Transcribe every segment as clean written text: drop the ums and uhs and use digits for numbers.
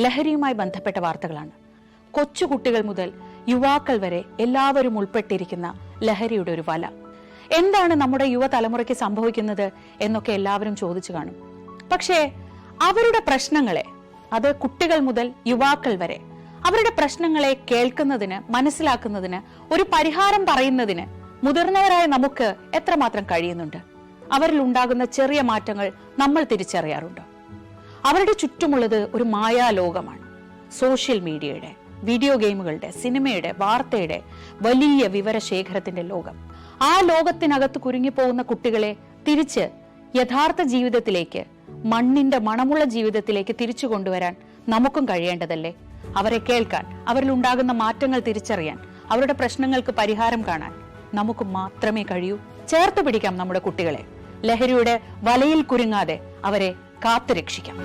ലഹരിയുമായി ബന്ധപ്പെട്ട വാർത്തകളാണ്. കൊച്ചുകുട്ടികൾ മുതൽ യുവാക്കൾ വരെ എല്ലാവരും ഉൾപ്പെട്ടിരിക്കുന്ന ലഹരിയുടെ ഒരു വല. എന്താണ് നമ്മുടെ യുവതലമുറയ്ക്ക് സംഭവിക്കുന്നത് എന്നൊക്കെ എല്ലാവരും ചോദിച്ചു കാണും. പക്ഷേ അവരുടെ പ്രശ്നങ്ങളെ, അത് കുട്ടികൾ മുതൽ യുവാക്കൾ വരെ, അവരുടെ പ്രശ്നങ്ങളെ കേൾക്കുന്നതിന്, മനസ്സിലാക്കുന്നതിന്, ഒരു പരിഹാരം പറയുന്നതിന് മുതിർന്നവരായ നമുക്ക് എത്രമാത്രം കഴിയുന്നുണ്ട്? അവരിൽ ഉണ്ടാകുന്ന ചെറിയ മാറ്റങ്ങൾ നമ്മൾ തിരിച്ചറിയാറുണ്ടോ? അവരുടെ ചുറ്റുമുള്ളത് ഒരു മായാലോകമാണ്. സോഷ്യൽ മീഡിയയുടെ, വീഡിയോ ഗെയിമുകളുടെ, സിനിമയുടെ, വാർത്തയുടെ വലിയ വിവരശേഖരത്തിന്റെ ലോകം. ആ ലോകത്തിനകത്ത് കുരുങ്ങിപ്പോകുന്ന കുട്ടികളെ തിരിച്ച് യഥാർത്ഥ ജീവിതത്തിലേക്ക്, മണ്ണിന്റെ മണമുള്ള ജീവിതത്തിലേക്ക് തിരിച്ചു കൊണ്ടുവരാൻ നമുക്കും കഴിയേണ്ടതല്ലേ? അവരെ കേൾക്കാൻ, അവരിൽ ഉണ്ടാകുന്ന മാറ്റങ്ങൾ തിരിച്ചറിയാൻ, അവരുടെ പ്രശ്നങ്ങൾക്ക് പരിഹാരം കാണാൻ നമുക്ക് മാത്രമേ കഴിയൂ. ചേർത്ത് പിടിക്കാം നമ്മുടെ കുട്ടികളെ. ലഹരിയുടെ വലയിൽ കുരുങ്ങാതെ അവരെ കാത്തുരക്ഷിക്കാം.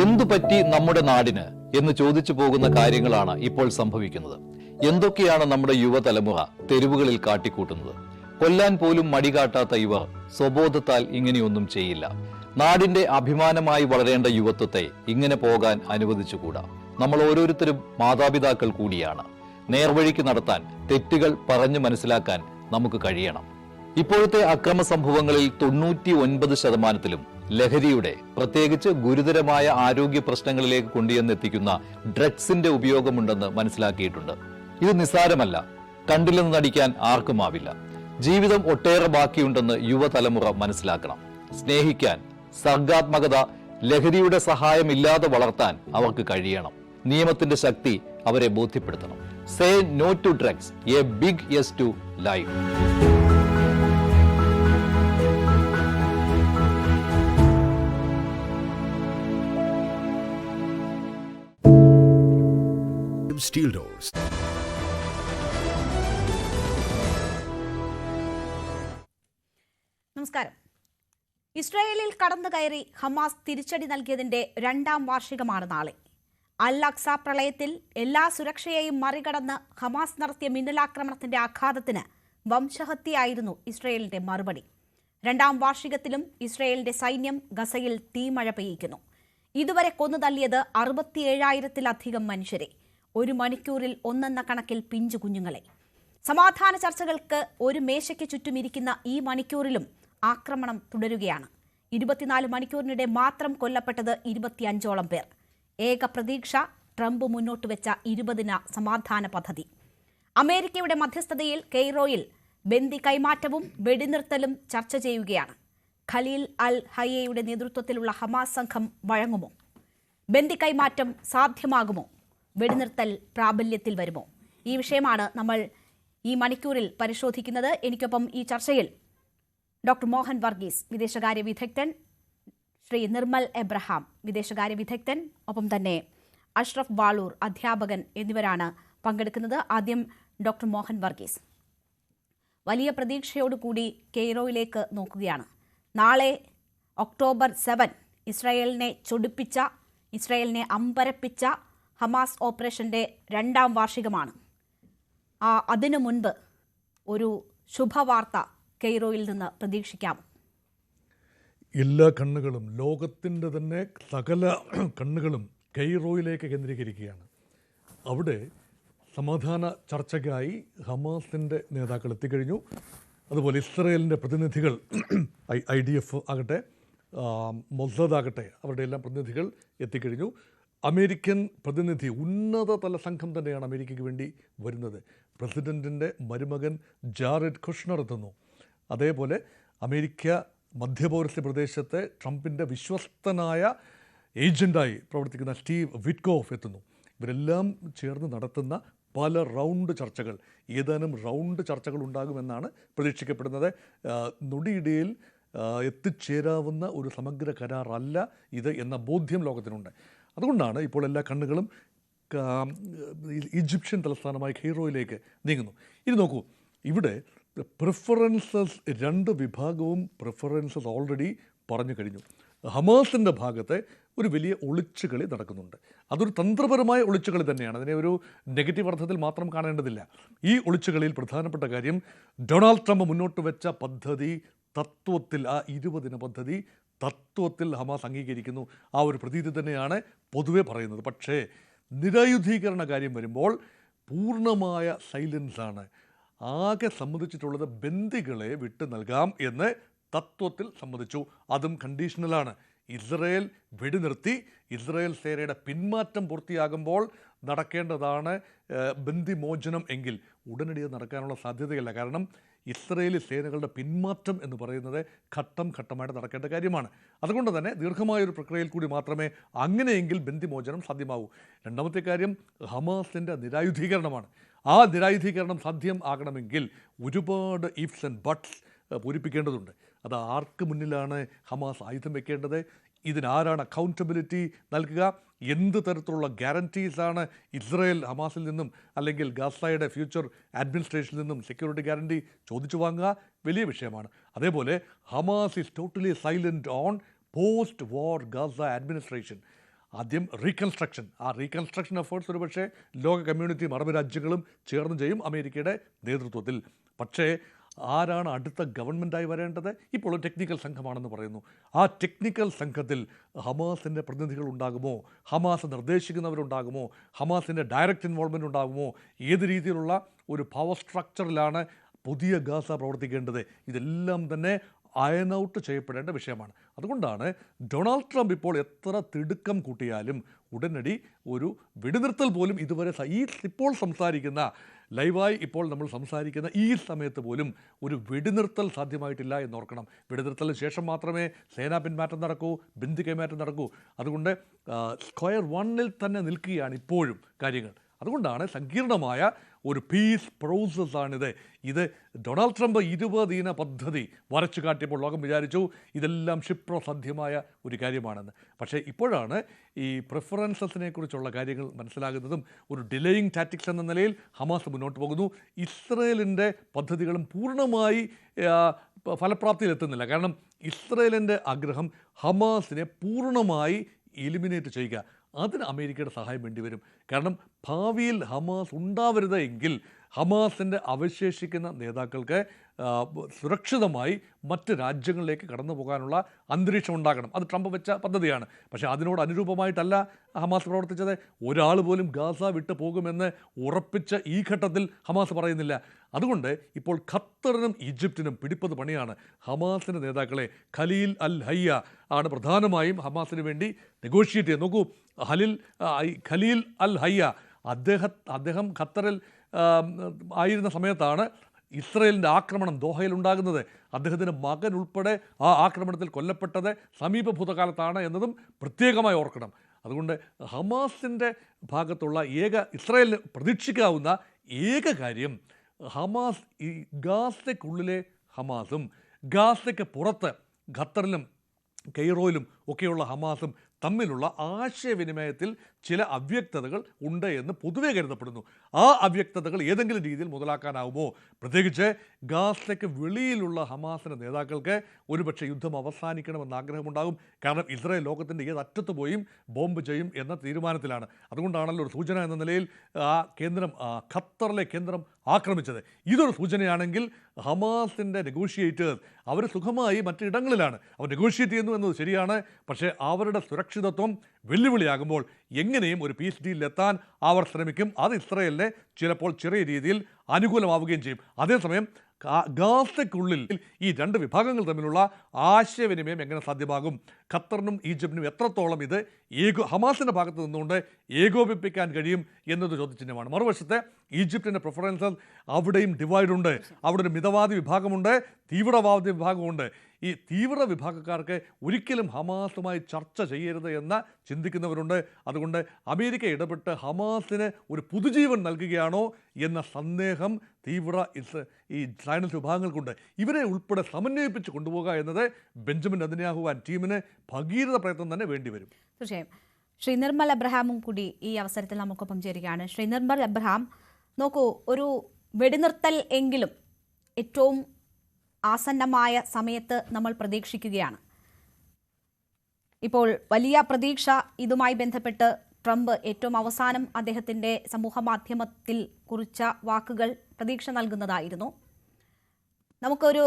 എന്തുപറ്റി നമ്മുടെ നാടിന് എന്ന് ചോദിച്ചു പോകുന്ന കാര്യങ്ങളാണ് ഇപ്പോൾ സംഭവിക്കുന്നത്. എന്തൊക്കെയാണ് നമ്മുടെ യുവതലമുറ തെരുവുകളിൽ കാട്ടിക്കൂട്ടുന്നത്? കൊല്ലാൻ പോലും മടികാട്ടാത്ത ഇവർ സ്വബോധത്താൽ ഇങ്ങനെയൊന്നും ചെയ്യില്ല. നാടിന്റെ അഭിമാനമായി വളരേണ്ട യുവത്വത്തെ ഇങ്ങനെ പോകാൻ അനുവദിച്ചുകൂടാ. നമ്മൾ ഓരോരുത്തരും മാതാപിതാക്കൾ കൂടിയാണ്. നേർവഴിക്ക് നടത്താൻ, തെറ്റുകൾ പറഞ്ഞു മനസ്സിലാക്കാൻ നമുക്ക് കഴിയണം. ഇപ്പോഴത്തെ അക്രമ സംഭവങ്ങളിൽ 99% ലഹരിയുടെ, പ്രത്യേകിച്ച് ഗുരുതരമായ ആരോഗ്യ പ്രശ്നങ്ങളിലേക്ക് കൊണ്ടുവന്നെത്തിക്കുന്ന ഡ്രഗ്സിന്റെ ഉപയോഗമുണ്ടെന്ന് മനസ്സിലാക്കിയിട്ടുണ്ട്. ഇത് നിസ്സാരമല്ല. കണ്ടില്ലെന്ന് നടിക്കാൻ ആർക്കുമാവില്ല. ജീവിതം ഒട്ടേറെ ബാക്കിയുണ്ടെന്ന് യുവതലമുറ മനസ്സിലാക്കണം. സ്നേഹിക്കാൻ, സർഗാത്മകത, ലഹരിയുടെ സഹായമില്ലാതെ വളർത്താൻ അവർക്ക് കഴിയണം. നിയമത്തിന്റെ ശക്തി അവരെ ബോധ്യപ്പെടുത്തണം. Say no to drugs, a big yes to life. Steel Doors. നമസ്കാരം. ഇസ്രായേലിൽ കടന്നു കയറി ഹമാസ് തിരിച്ചടി നൽകിയതിന്റെ 2ാം വാർഷികമാണ് നാളെ. അൽ അക്സ പ്രളയത്തിൽ എല്ലാ സുരക്ഷയെയും മറികടന്ന് ഹമാസ് നടത്തിയ മിന്നലാക്രമണത്തിന്റെ ആഘാതത്തിന് വംശഹത്യയായിരുന്നു ഇസ്രായേലിന്റെ മറുപടി. 2ാം വാർഷികത്തിലും ഇസ്രായേലിന്റെ സൈന്യം ഗസയിൽ തീമഴ പെയ്യിക്കുന്നു. ഇതുവരെ കൊന്നുതള്ളിയത് 67,000-ലധികം മനുഷ്യരെ, 1 മണിക്കൂറിൽ 1 കണക്കിൽ പിഞ്ചു കുഞ്ഞുങ്ങളെ. സമാധാന ചർച്ചകൾക്ക് ഒരു മേശയ്ക്ക് ചുറ്റും ഇരിക്കുന്ന ഈ മണിക്കൂറിലും ആക്രമണം തുടരുകയാണ്. 24 മണിക്കൂറിനിടെ മാത്രം കൊല്ലപ്പെട്ടത് 25ഓളം പേർ. ഏക പ്രതീക്ഷ ട്രംപ് മുന്നോട്ട് വെച്ച 20 ദിന സമാധാന പദ്ധതി. അമേരിക്കയുടെ മധ്യസ്ഥതയിൽ കെയ്റോയിൽ ബന്ദി കൈമാറ്റവും വെടിനിർത്തലും ചർച്ച ചെയ്യുകയാണ്. ഖലീൽ അൽ ഹയ്യയുടെ നേതൃത്വത്തിലുള്ള ഹമാസ് സംഘം വഴങ്ങുമോ? ബന്ദി കൈമാറ്റം സാധ്യമാകുമോ? വെടിനിർത്തൽ പ്രാബല്യത്തിൽ വരുമോ? ഈ വിഷയമാണ് നമ്മൾ ഈ മണിക്കൂറിൽ പരിശോധിക്കുന്നത്. എനിക്കൊപ്പം ഈ ചർച്ചയിൽ ഡോക്ടർ മോഹൻ വർഗീസ്, വിദേശകാര്യ വിദഗ്ധൻ, ശ്രീ നിർമ്മൽ എബ്രഹാം, വിദേശകാര്യ വിദഗ്ധൻ, ഒപ്പം തന്നെ അഷ്റഫ് വാളൂർ, അധ്യാപകൻ എന്നിവരാണ് പങ്കെടുക്കുന്നത്. ആദ്യം ഡോക്ടർ മോഹൻ വർഗീസ്. വലിയ പ്രതീക്ഷയോടുകൂടി കെയ്റോയിലേക്ക് നോക്കുകയാണ്. നാളെ ഒക്ടോബർ 7 ഇസ്രായേലിനെ ചൊടിപ്പിച്ച, ഇസ്രായേലിനെ അമ്പരപ്പിച്ച ഹമാസ് ഓപ്പറേഷന്റെ 2ാം വാർഷികമാണ്. അതിനു മുൻപ് ഒരു ശുഭവാർത്ത കെയ്റോയിൽ നിന്ന് പ്രതീക്ഷിക്കാം. എല്ലാ കണ്ണുകളും, ലോകത്തിൻ്റെ തന്നെ സകല കണ്ണുകളും കെയ്റോയിലേക്ക് കേന്ദ്രീകരിക്കുകയാണ്. അവിടെ സമാധാന ചർച്ചയ്ക്കായി ഹമാസിൻ്റെ നേതാക്കൾ എത്തിക്കഴിഞ്ഞു. അതുപോലെ ഇസ്രയേലിൻ്റെ പ്രതിനിധികൾ, IDF ആകട്ടെ, മൊസാദ് ആകട്ടെ, അവരുടെ എല്ലാം പ്രതിനിധികൾ എത്തിക്കഴിഞ്ഞു. അമേരിക്കൻ പ്രതിനിധി, ഉന്നതതല സംഘം തന്നെയാണ് അമേരിക്കയ്ക്ക് വേണ്ടി വരുന്നത്. പ്രസിഡന്റിൻ്റെ മരുമകൻ ജാറെഡ് കുഷ്ണർ എത്തുന്നു. അതേപോലെ അമേരിക്ക മധ്യപൗരസ്ത്യ പ്രദേശത്തെ ട്രംപിൻ്റെ വിശ്വസ്തനായ ഏജൻ്റായി പ്രവർത്തിക്കുന്ന സ്റ്റീവ് വിറ്റ്കോഫ് എത്തുന്നു. ഇവരെല്ലാം ചേർന്ന് നടത്തുന്ന പല റൗണ്ട് ചർച്ചകൾ, ഏതാനും റൗണ്ട് ചർച്ചകൾ ഉണ്ടാകുമെന്നാണ് പ്രതീക്ഷിക്കപ്പെടുന്നത്. നൊടിയിടയിൽ എത്തിച്ചേരാവുന്ന ഒരു സമഗ്ര കരാറല്ല ഇത് എന്ന ബോധ്യം ലോകത്തിനുണ്ട്. അതുകൊണ്ടാണ് ഇപ്പോൾ എല്ലാ കണ്ണുകളും ഈജിപ്ഷ്യൻ തലസ്ഥാനമായ കെയ്റോയിലേക്ക് നീങ്ങുന്നു. ഇനി നോക്കൂ, ഇവിടെ പ്രിഫറൻസസ്, 2 വിഭാഗവും പ്രിഫറൻസസ് ഓൾറെഡി പറഞ്ഞു കഴിഞ്ഞു. ഹമാസിൻ്റെ ഭാഗത്ത് ഒരു വലിയ ഒളിച്ചുകളി നടക്കുന്നുണ്ട്. അതൊരു തന്ത്രപരമായ ഒളിച്ചുകളി തന്നെയാണ്. അതിനെ ഒരു നെഗറ്റീവ് അർത്ഥത്തിൽ മാത്രം കാണേണ്ടതില്ല. ഈ ഒളിച്ചുകളിയിൽ പ്രധാനപ്പെട്ട കാര്യം ഡൊണാൾഡ് ട്രംപ് മുന്നോട്ട് വെച്ച പദ്ധതി തത്വത്തിൽ, ആ 20 ദിന പദ്ധതി തത്വത്തിൽ ഹമാസ് അംഗീകരിക്കുന്നു. ആ ഒരു പ്രതീതി തന്നെയാണ് പൊതുവെ പറയുന്നത്. പക്ഷേ നിരായുധീകരണ കാര്യം വരുമ്പോൾ പൂർണ്ണമായ സൈലൻസാണ്. ആകെ സമ്മതിച്ചിട്ടുള്ളത് ബന്ദികളെ വിട്ടു നൽകാം എന്ന് തത്വത്തിൽ സമ്മതിച്ചു. അതും കണ്ടീഷണലാണ്. ഇസ്രയേൽ വെടിനിർത്തി ഇസ്രയേൽ സേനയുടെ പിന്മാറ്റം പൂർത്തിയാകുമ്പോൾ നടക്കേണ്ടതാണ് ബന്ദിമോചനം എങ്കിൽ ഉടനടി അത് നടക്കാനുള്ള സാധ്യതയില്ല. കാരണം ഇസ്രയേലി സേനകളുടെ പിന്മാറ്റം എന്ന് പറയുന്നത് ഘട്ടം ഘട്ടമായിട്ട് നടക്കേണ്ട കാര്യമാണ്. അതുകൊണ്ട് തന്നെ ദീർഘമായൊരു പ്രക്രിയയിൽ കൂടി മാത്രമേ അങ്ങനെയെങ്കിൽ ബന്ദിമോചനം സാധ്യമാവൂ. രണ്ടാമത്തെ കാര്യം ഹമാസിൻ്റെ നിരായുധീകരണമാണ്. ആ നിരായുധീകരണം സാധ്യം ആകണമെങ്കിൽ ഒരുപാട് ഇഫ്സ് ആൻഡ് ബട്ട്സ് പൂരിപ്പിക്കേണ്ടതുണ്ട്. അത് ആർക്ക് മുന്നിലാണ് ഹമാസ് ആയുധം വെക്കേണ്ടത്? ഇതിനാരാണ് അക്കൗണ്ടബിലിറ്റി നൽകുക? എന്ത് തരത്തിലുള്ള ഗ്യാരൻറ്റീസാണ് ഇസ്രയേൽ ഹമാസിൽ നിന്നും അല്ലെങ്കിൽ ഗാസയുടെ ഫ്യൂച്ചർ അഡ്മിനിസ്ട്രേഷനിൽ നിന്നും സെക്യൂരിറ്റി ഗ്യാരണ്ടി ചോദിച്ചു വാങ്ങുക? വലിയ വിഷയമാണ്. അതേപോലെ Hamas is totally silent on post war Gaza administration. ആദ്യം റീകൺസ്ട്രക്ഷൻ. ആ റീകൺസ്ട്രക്ഷൻ എഫേർട്സ് ഒരുപക്ഷെ ലോക കമ്മ്യൂണിറ്റിയും അറബ് രാജ്യങ്ങളും ചേർന്ന് ചെയ്യും അമേരിക്കയുടെ നേതൃത്വത്തിൽ. പക്ഷേ ആരാണ് അടുത്ത ഗവൺമെൻറ്റായി വരേണ്ടത്? ഇപ്പോൾ ഒരു ടെക്നിക്കൽ സംഘമാണെന്ന് പറയുന്നു. ആ ടെക്നിക്കൽ സംഘത്തിൽ ഹമാസിൻ്റെ പ്രതിനിധികൾ ഉണ്ടാകുമോ? ഹമാസ് നിർദ്ദേശിക്കുന്നവരുണ്ടാകുമോ? ഹമാസിൻ്റെ ഡയറക്റ്റ് ഇൻവോൾവ്മെൻറ്റ് ഉണ്ടാകുമോ? ഏത് രീതിയിലുള്ള ഒരു പവർ സ്ട്രക്ചറിലാണ് പുതിയ ഗാസ പ്രവർത്തിക്കേണ്ടത്? ഇതെല്ലാം തന്നെ അയൺ ഔട്ട് ചെയ്യപ്പെടേണ്ട വിഷയമാണ്. അതുകൊണ്ടാണ് ഡൊണാൾഡ് ട്രംപ് ഇപ്പോൾ എത്ര തിടുക്കം കൂട്ടിയാലും ഉടനടി ഒരു വെടിനിർത്തൽ പോലും ഇതുവരെ ഇപ്പോൾ സംസാരിക്കുന്ന ലൈവായി ഇപ്പോൾ നമ്മൾ സംസാരിക്കുന്ന ഈ സമയത്ത് പോലും ഒരു വെടിനിർത്തൽ സാധ്യമായിട്ടില്ല എന്നോർക്കണം. വെടിനിർത്തലിന് ശേഷം മാത്രമേ സേനാ പിന്മാറ്റം നടക്കൂ, ബന്ദി കൈമാറ്റം നടക്കൂ. അതുകൊണ്ട് സ്ക്വയർ വണ്ണിൽ തന്നെ നിൽക്കുകയാണ് ഇപ്പോഴും കാര്യങ്ങൾ. അതുകൊണ്ടാണ് സങ്കീർണമായ ഒരു പീസ് പ്രോസസ്സാണിത്. ഇത് ഡൊണാൾഡ് ട്രംപ് 20 ദിന പദ്ധതി വരച്ചു കാട്ടിയപ്പോൾ ലോകം വിചാരിച്ചു ഇതെല്ലാം ക്ഷിപ്രസാധ്യമായ ഒരു കാര്യമാണെന്ന്. പക്ഷേ ഇപ്പോഴാണ് ഈ പ്രിഫറൻസസിനെ കുറിച്ചുള്ള കാര്യങ്ങൾ മനസ്സിലാകുന്നതും. ഒരു ഡിലേയിങ് ടാറ്റിക്സ് എന്ന നിലയിൽ ഹമാസ് മുന്നോട്ട് പോകുന്നു. ഇസ്രയേലിൻ്റെ പദ്ധതികളും പൂർണ്ണമായി ഫലപ്രാപ്തിയിലെത്തുന്നില്ല. കാരണം ഇസ്രയേലിൻ്റെ ആഗ്രഹം ഹമാസിനെ പൂർണ്ണമായി എലിമിനേറ്റ് ചെയ്യുക. അതിന് അമേരിക്കയുടെ സഹായം വേണ്ടിവരും. കാരണം ഭാവിയിൽ ഹമാസ് ഉണ്ടാവരുത് എങ്കിൽ ഹമാസിൻ്റെ അവശേഷിക്കുന്ന നേതാക്കൾക്ക് സുരക്ഷിതമായി മറ്റ് രാജ്യങ്ങളിലേക്ക് കടന്നു പോകാനുള്ള അന്തരീക്ഷം ഉണ്ടാകണം. അത് ട്രംപ് വെച്ച പദ്ധതിയാണ്. പക്ഷേ അതിനോട് അനുരൂപമായിട്ടല്ല ഹമാസ് പ്രവർത്തിച്ചത്. ഒരാൾ പോലും ഗാസ വിട്ടു പോകുമെന്ന് ഉറപ്പിച്ച ഈ ഘട്ടത്തിൽ ഹമാസ് പറയുന്നില്ല. അതുകൊണ്ട് ഇപ്പോൾ ഖത്തറിനും ഈജിപ്തിനും പിടിപ്പത് പണിയാണ്. ഹമാസിൻ്റെ നേതാക്കളെ ഖലീൽ അൽ ഹയ്യ ആണ് പ്രധാനമായും ഹമാസിന് വേണ്ടി നെഗോഷിയേറ്റ് ചെയ്യുന്നത്. നോക്കൂ, ഖലീൽ അൽ ഹയ്യ അദ്ദേഹം ഖത്തറിൽ ആയിരുന്ന സമയത്താണ് ഇസ്രയേലിൻ്റെ ആക്രമണം ദോഹയിൽ ഉണ്ടാകുന്നത്. അദ്ദേഹത്തിൻ്റെ മകൻ ഉൾപ്പെടെ ആ ആക്രമണത്തിൽ കൊല്ലപ്പെട്ടത് സമീപ ഭൂതകാലത്താണ് എന്നതും പ്രത്യേകമായി ഓർക്കണം. അതുകൊണ്ട് ഹമാസിൻ്റെ ഭാഗത്തുള്ള ഇസ്രയേലിന് പ്രതീക്ഷിക്കാവുന്ന ഏക കാര്യം ഹമാസ് ഈ ഗാസയ്ക്കുള്ളിലെ ഹമാസും ഗാസയ്ക്ക് പുറത്ത് ഖത്തറിലും കെയ്റോയിലും ഒക്കെയുള്ള ഹമാസും തമ്മിലുള്ള ആശയവിനിമയത്തിൽ ചില അവ്യക്തതകൾ ഉണ്ട് എന്ന് പൊതുവെ കരുതപ്പെടുന്നു. ആ അവ്യക്തതകൾ ഏതെങ്കിലും രീതിയിൽ മുതലാക്കാനാവുമോ? പ്രത്യേകിച്ച് ഗാസയ്ക്ക് വെളിയിലുള്ള ഹമാസിൻ്റെ നേതാക്കൾക്ക് ഒരുപക്ഷെ യുദ്ധം അവസാനിക്കണമെന്ന് ആഗ്രഹമുണ്ടാകും. കാരണം ഇസ്രായേൽ ലോകത്തിൻ്റെ ഏത് അറ്റത്ത് പോയും ബോംബ് ചെയ്യും എന്ന തീരുമാനത്തിലാണ്. അതുകൊണ്ടാണല്ലോ ഒരു സൂചന എന്ന നിലയിൽ ഖത്തറിലെ കേന്ദ്രം ആക്രമിച്ചത്. ഇതൊരു സൂചനയാണെങ്കിൽ ഹമാസിൻ്റെ നെഗോഷിയേറ്റേഴ്സ് അവർ സുഖമായി മറ്റിടങ്ങളിലാണ് അവർ നെഗോഷിയേറ്റ് ചെയ്യുന്നു എന്നത് ശരിയാണ്. പക്ഷേ അവരുടെ സുരക്ഷിതത്വം വെല്ലുവിളിയാകുമ്പോൾ എങ്ങനെയും ഒരു പീസ് ഡീലിലെത്താൻ അവർ ശ്രമിക്കും. അത് ഇസ്രയേലിനെ ചിലപ്പോൾ ചെറിയ രീതിയിൽ അനുകൂലമാവുകയും ചെയ്യും. അതേസമയം ഗാസയ്ക്കുള്ളിൽ ഈ രണ്ട് വിഭാഗങ്ങൾ തമ്മിലുള്ള ആശയവിനിമയം എങ്ങനെ സാധ്യമാകും? ഖത്തറിനും ഈജിപ്തിനും എത്രത്തോളം ഇത് ഹമാസിൻ്റെ ഭാഗത്ത് നിന്നുകൊണ്ട് ഏകോപിപ്പിക്കാൻ കഴിയും എന്നത് ചോദ്യചിഹ്നമാണ്. മറുവശത്തെ ഈജിപ്തിൻ്റെ പ്രിഫറൻസസ് അവിടെയും ഡിവൈഡുണ്ട്. അവിടെ ഒരു മിതവാദി വിഭാഗമുണ്ട്, തീവ്രവാദി വിഭാഗമുണ്ട്. ഈ തീവ്ര വിഭാഗക്കാർക്ക് ഒരിക്കലും ഹമാസുമായി ചർച്ച ചെയ്യരുത് എന്ന് ചിന്തിക്കുന്നവരുണ്ട്. അതുകൊണ്ട് അമേരിക്ക ഇടപെട്ട് ഹമാസിന് ഒരു പുതുജീവൻ നൽകുകയാണോ എന്ന സന്ദേഹം ഈ സയൻസ് വിഭാഗങ്ങൾക്കുണ്ട്. ഇവരെ ഉൾപ്പെടെ സമന്വയിപ്പിച്ച് കൊണ്ടുപോകുക എന്നത് ബെഞ്ചമിൻ നെതന്യാഹു ആൻഡ് ടീമിന് ഭഗീരഥ പ്രയത്നം തന്നെ വേണ്ടിവരും. തീർച്ചയായും. ശ്രീ നിർമ്മൽ എബ്രഹാമും കൂടി ഈ അവസരത്തിൽ നമുക്കൊപ്പം ചേരുകയാണ്. ശ്രീ നിർമ്മൽ എബ്രഹാം, നോക്കൂ, ഒരു വെടിനിർത്തൽ എങ്കിലും ഏറ്റവും ആസന്നമായ സമയത്ത് നമ്മൾ പ്രതീക്ഷിക്കുകയാണ്. ഇപ്പോൾ വലിയ പ്രതീക്ഷ ഇതുമായി ബന്ധപ്പെട്ട് ട്രംപ് ഏറ്റവും അവസാനം അദ്ദേഹത്തിന്റെ സമൂഹ മാധ്യമത്തിൽ കുറിച്ച വാക്കുകൾ പ്രതീക്ഷ നൽകുന്നതായിരുന്നു. നമുക്കൊരു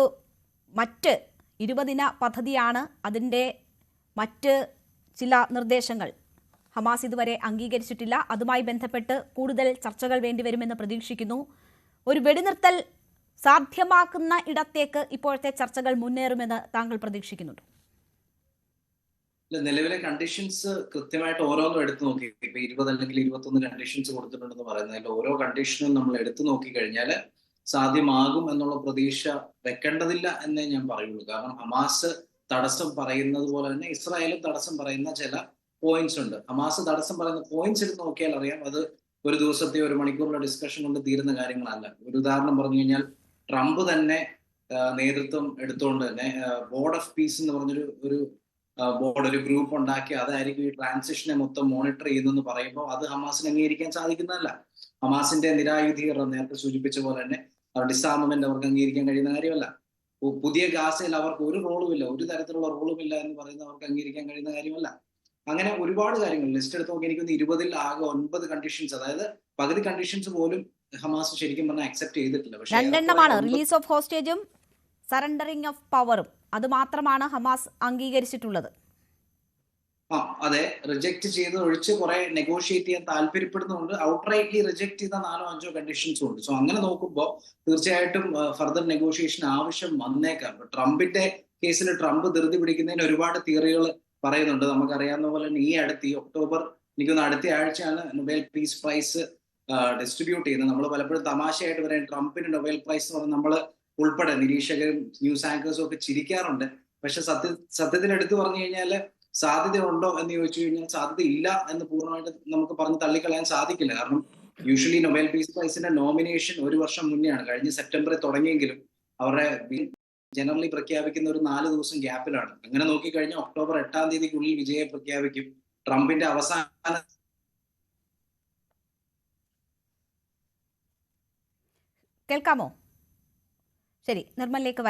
മറ്റ് 20 ദിന പദ്ധതിയാണ്. അതിൻ്റെ മറ്റ് ചില നിർദ്ദേശങ്ങൾ ഹമാസ് ഇതുവരെ അംഗീകരിച്ചിട്ടില്ല. അതുമായി ബന്ധപ്പെട്ട് കൂടുതൽ ചർച്ചകൾ വേണ്ടിവരുമെന്ന് പ്രതീക്ഷിക്കുന്നു. ഒരു വെടിനിർത്തൽ സാധ്യമാക്കുന്ന ഇടത്തേക്ക് ഇപ്പോഴത്തെ ചർച്ചകൾ മുന്നേറുമെന്ന് താങ്കൾ പ്രതീക്ഷിക്കുന്നുണ്ടോ? നിലവിലെ കണ്ടീഷൻസ് കൃത്യമായിട്ട് ഓരോന്നും എടുത്തു നോക്കി, ഇപ്പൊ 20 അല്ലെങ്കിൽ 21 കണ്ടീഷൻസ് കൊടുത്തിട്ടുണ്ടെന്ന് പറയുന്നതിൽ ഓരോ കണ്ടീഷനും നമ്മൾ എടുത്തു നോക്കി കഴിഞ്ഞാൽ സാധ്യമാകും എന്നുള്ള പ്രതീക്ഷ വെക്കേണ്ടതില്ല എന്നേ ഞാൻ പറയുള്ളൂ. കാരണം ഹമാസ് തടസ്സം പറയുന്നത് പോലെ തന്നെ ഇസ്രായേലും തടസ്സം പറയുന്ന ചില പോയിന്റ്സ് ഉണ്ട്. ഹമാസ് തടസ്സം പറയുന്ന പോയിന്റ്സ് എടുത്ത് നോക്കിയാൽ അറിയാം, അത് ഒരു ദിവസത്തെ ഒരു മണിക്കൂറിലെ ഡിസ്കഷൻ കൊണ്ട് തീരുന്ന കാര്യങ്ങളല്ല. ഒരു ഉദാഹരണം പറഞ്ഞു കഴിഞ്ഞാൽ ട്രംപ് തന്നെ നേതൃത്വം എടുത്തുകൊണ്ട് തന്നെ ബോർഡ് ഓഫ് പീസ് എന്ന് പറഞ്ഞൊരു ഒരു ഗ്രൂപ്പ് ഉണ്ടാക്കി അതായിരിക്കും ഈ ട്രാൻസിഷനെ മൊത്തം മോണിറ്റർ ചെയ്യുന്നെന്ന് പറയുമ്പോൾ അത് ഹമാസിന് അംഗീകരിക്കാൻ സാധിക്കുന്നതല്ല. ഹമാസിന്റെ നിരായുധീകരണം നേരത്തെ സൂചിപ്പിച്ച പോലെ തന്നെ ഡിസാർമമെന്റ് അവർക്ക് അംഗീകരിക്കാൻ കഴിയുന്ന കാര്യമല്ല. പുതിയ ഗാസയിൽ അവർക്ക് ഒരു റോളുമില്ല, ഒരു തരത്തിലുള്ള റോളുമില്ല എന്ന് പറയുന്നത് അവർക്ക് അംഗീകരിക്കാൻ കഴിയുന്ന കാര്യമല്ല. അങ്ങനെ ഒരുപാട് കാര്യങ്ങൾ ലിസ്റ്റ് എടുത്ത് നോക്കി എനിക്കൊന്ന് 20-ൽ ആകെ 9 കണ്ടീഷൻസ്, അതായത് പകുതി കണ്ടീഷൻസ് പോലും ഹമാസ് ശരിക്കും പറഞ്ഞാൽ അക്സെപ്റ്റ് ചെയ്തിട്ടില്ല. പക്ഷേ 2 എണ്ണമാണ് റിലീസ് ഓഫ് ഹോസ്റ്റേജും സറണ്ടറിംഗ് ഓഫ് പവറും. അത് മാത്രമാണ് ഹമാസ് അംഗീകരിച്ചിട്ടുള്ളത്. അതെ, റിജക്ട് ചെയ്ത് ഒഴിച്ച് കുറെ നെഗോഷിയേറ്റ് ചെയ്യാൻ താല്പര്യപ്പെടുന്നുണ്ട്. ഔട്ട്റൈറ്റ്ലി റിജക്ട് ചെയ്ത 4-5 കണ്ടീഷൻസും ഉണ്ട്. സോ അങ്ങനെ നോക്കുമ്പോൾ തീർച്ചയായിട്ടും ഫർദർ നെഗോഷിയേഷൻ ആവശ്യം വന്നേക്കാം. ട്രംപിന്റെ കേസിൽ ട്രംപ് ധൃതി പിടിക്കുന്നതിന് ഒരുപാട് തിയറികൾ പറയുന്നുണ്ട്. നമുക്കറിയാവുന്ന പോലെ തന്നെ ഈ ഒക്ടോബർ എനിക്കൊന്ന് അടുത്ത ആഴ്ചയാണ് നൊബേൽ പീസ് പ്രൈസ് ഡിസ്ട്രിബ്യൂട്ട് ചെയ്യുന്നത്. നമ്മൾ പലപ്പോഴും തമാശയായിട്ട് പറയാം ട്രംപിന് നൊബേൽ പ്രൈസ് എന്ന് പറഞ്ഞാൽ നമ്മൾ ഉൾപ്പെടെ നിരീക്ഷകരും ന്യൂസ് ആങ്കേഴ്സും ഒക്കെ ചിരിക്കാറുണ്ട്. പക്ഷെ സത്യത്തിൽ എടുത്തു പറഞ്ഞു കഴിഞ്ഞാൽ സാധ്യത ഉണ്ടോ എന്ന് ചോദിച്ചു കഴിഞ്ഞാൽ സാധ്യത ഇല്ല എന്ന് പൂർണ്ണമായിട്ട് നമുക്ക് പറഞ്ഞ് തള്ളിക്കളയാൻ സാധിക്കില്ല. കാരണം യൂഷ്വലി നൊബേൽ പീസ് പ്രൈസിന്റെ നോമിനേഷൻ ഒരു വർഷം മുന്നെയാണ്, കഴിഞ്ഞ സെപ്റ്റംബറിൽ തുടങ്ങിയെങ്കിലും അവരുടെ ജനറലി പ്രഖ്യാപിക്കുന്ന ഒരു 4 ദിവസം ഗ്യാപ്പിലാണ്. അങ്ങനെ നോക്കിക്കഴിഞ്ഞാൽ ഒക്ടോബർ 8-ാം തീയതിക്കുള്ളിൽ വിജയം പ്രഖ്യാപിക്കും. ട്രംപിന്റെ അവസാന കേൾക്കാമോ? ശരി, നിർമ്മലിലേക്ക്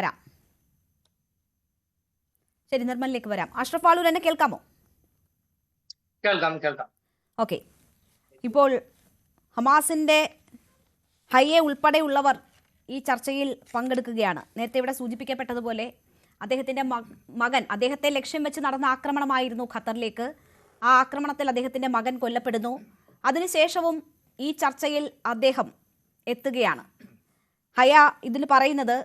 വരാം. അഷ്റഫ് ആളൂർ, എന്നെ കേൾക്കാമോ? കേൾക്കാം. ഓക്കെ. ഇപ്പോൾ ഹമാസിന്റെ ഹയ്യെ ഉൾപ്പെടെയുള്ളവർ ഈ ചർച്ചയിൽ പങ്കെടുക്കുകയാണ്. നേരത്തെ ഇവിടെ സൂചിപ്പിക്കപ്പെട്ടതുപോലെ അദ്ദേഹത്തിന്റെ മകൻ, അദ്ദേഹത്തെ ലക്ഷ്യം വെച്ച് നടന്ന ആക്രമണമായിരുന്നു ഖത്തറിലേക്ക്. ആ ആക്രമണത്തിൽ അദ്ദേഹത്തിന്റെ മകൻ കൊല്ലപ്പെടുന്നു. അതിനുശേഷവും ഈ ചർച്ചയിൽ അദ്ദേഹം എത്തുകയാണ്. ഹയ ഇതിൽ പറയുന്നത്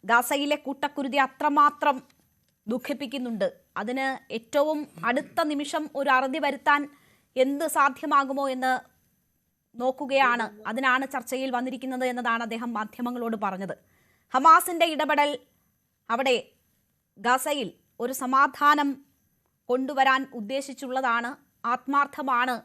ഗാസയിലെ കൂട്ടക്കുരുതി അത്രമാത്രം ദുഃഖിപ്പിക്കുന്നുണ്ട്, അതിന് ഏറ്റവും അടുത്ത നിമിഷം ഒരു അറുതി വരുത്താൻ എന്ത് സാധ്യമാകുമോ എന്ന് നോക്കുകയാണ്, അതിനാണ് ചർച്ചയിൽ വന്നിരിക്കുന്നത് എന്നതാണ് അദ്ദേഹം മാധ്യമങ്ങളോട് പറഞ്ഞത്. ഹമാസിന്റെ ഇടപെടൽ അവിടെ ഗാസയിൽ ഒരു സമാധാനം കൊണ്ടുവരാൻ ഉദ്ദേശിച്ചുള്ളതാണ്, ആത്മാർത്ഥമാണ്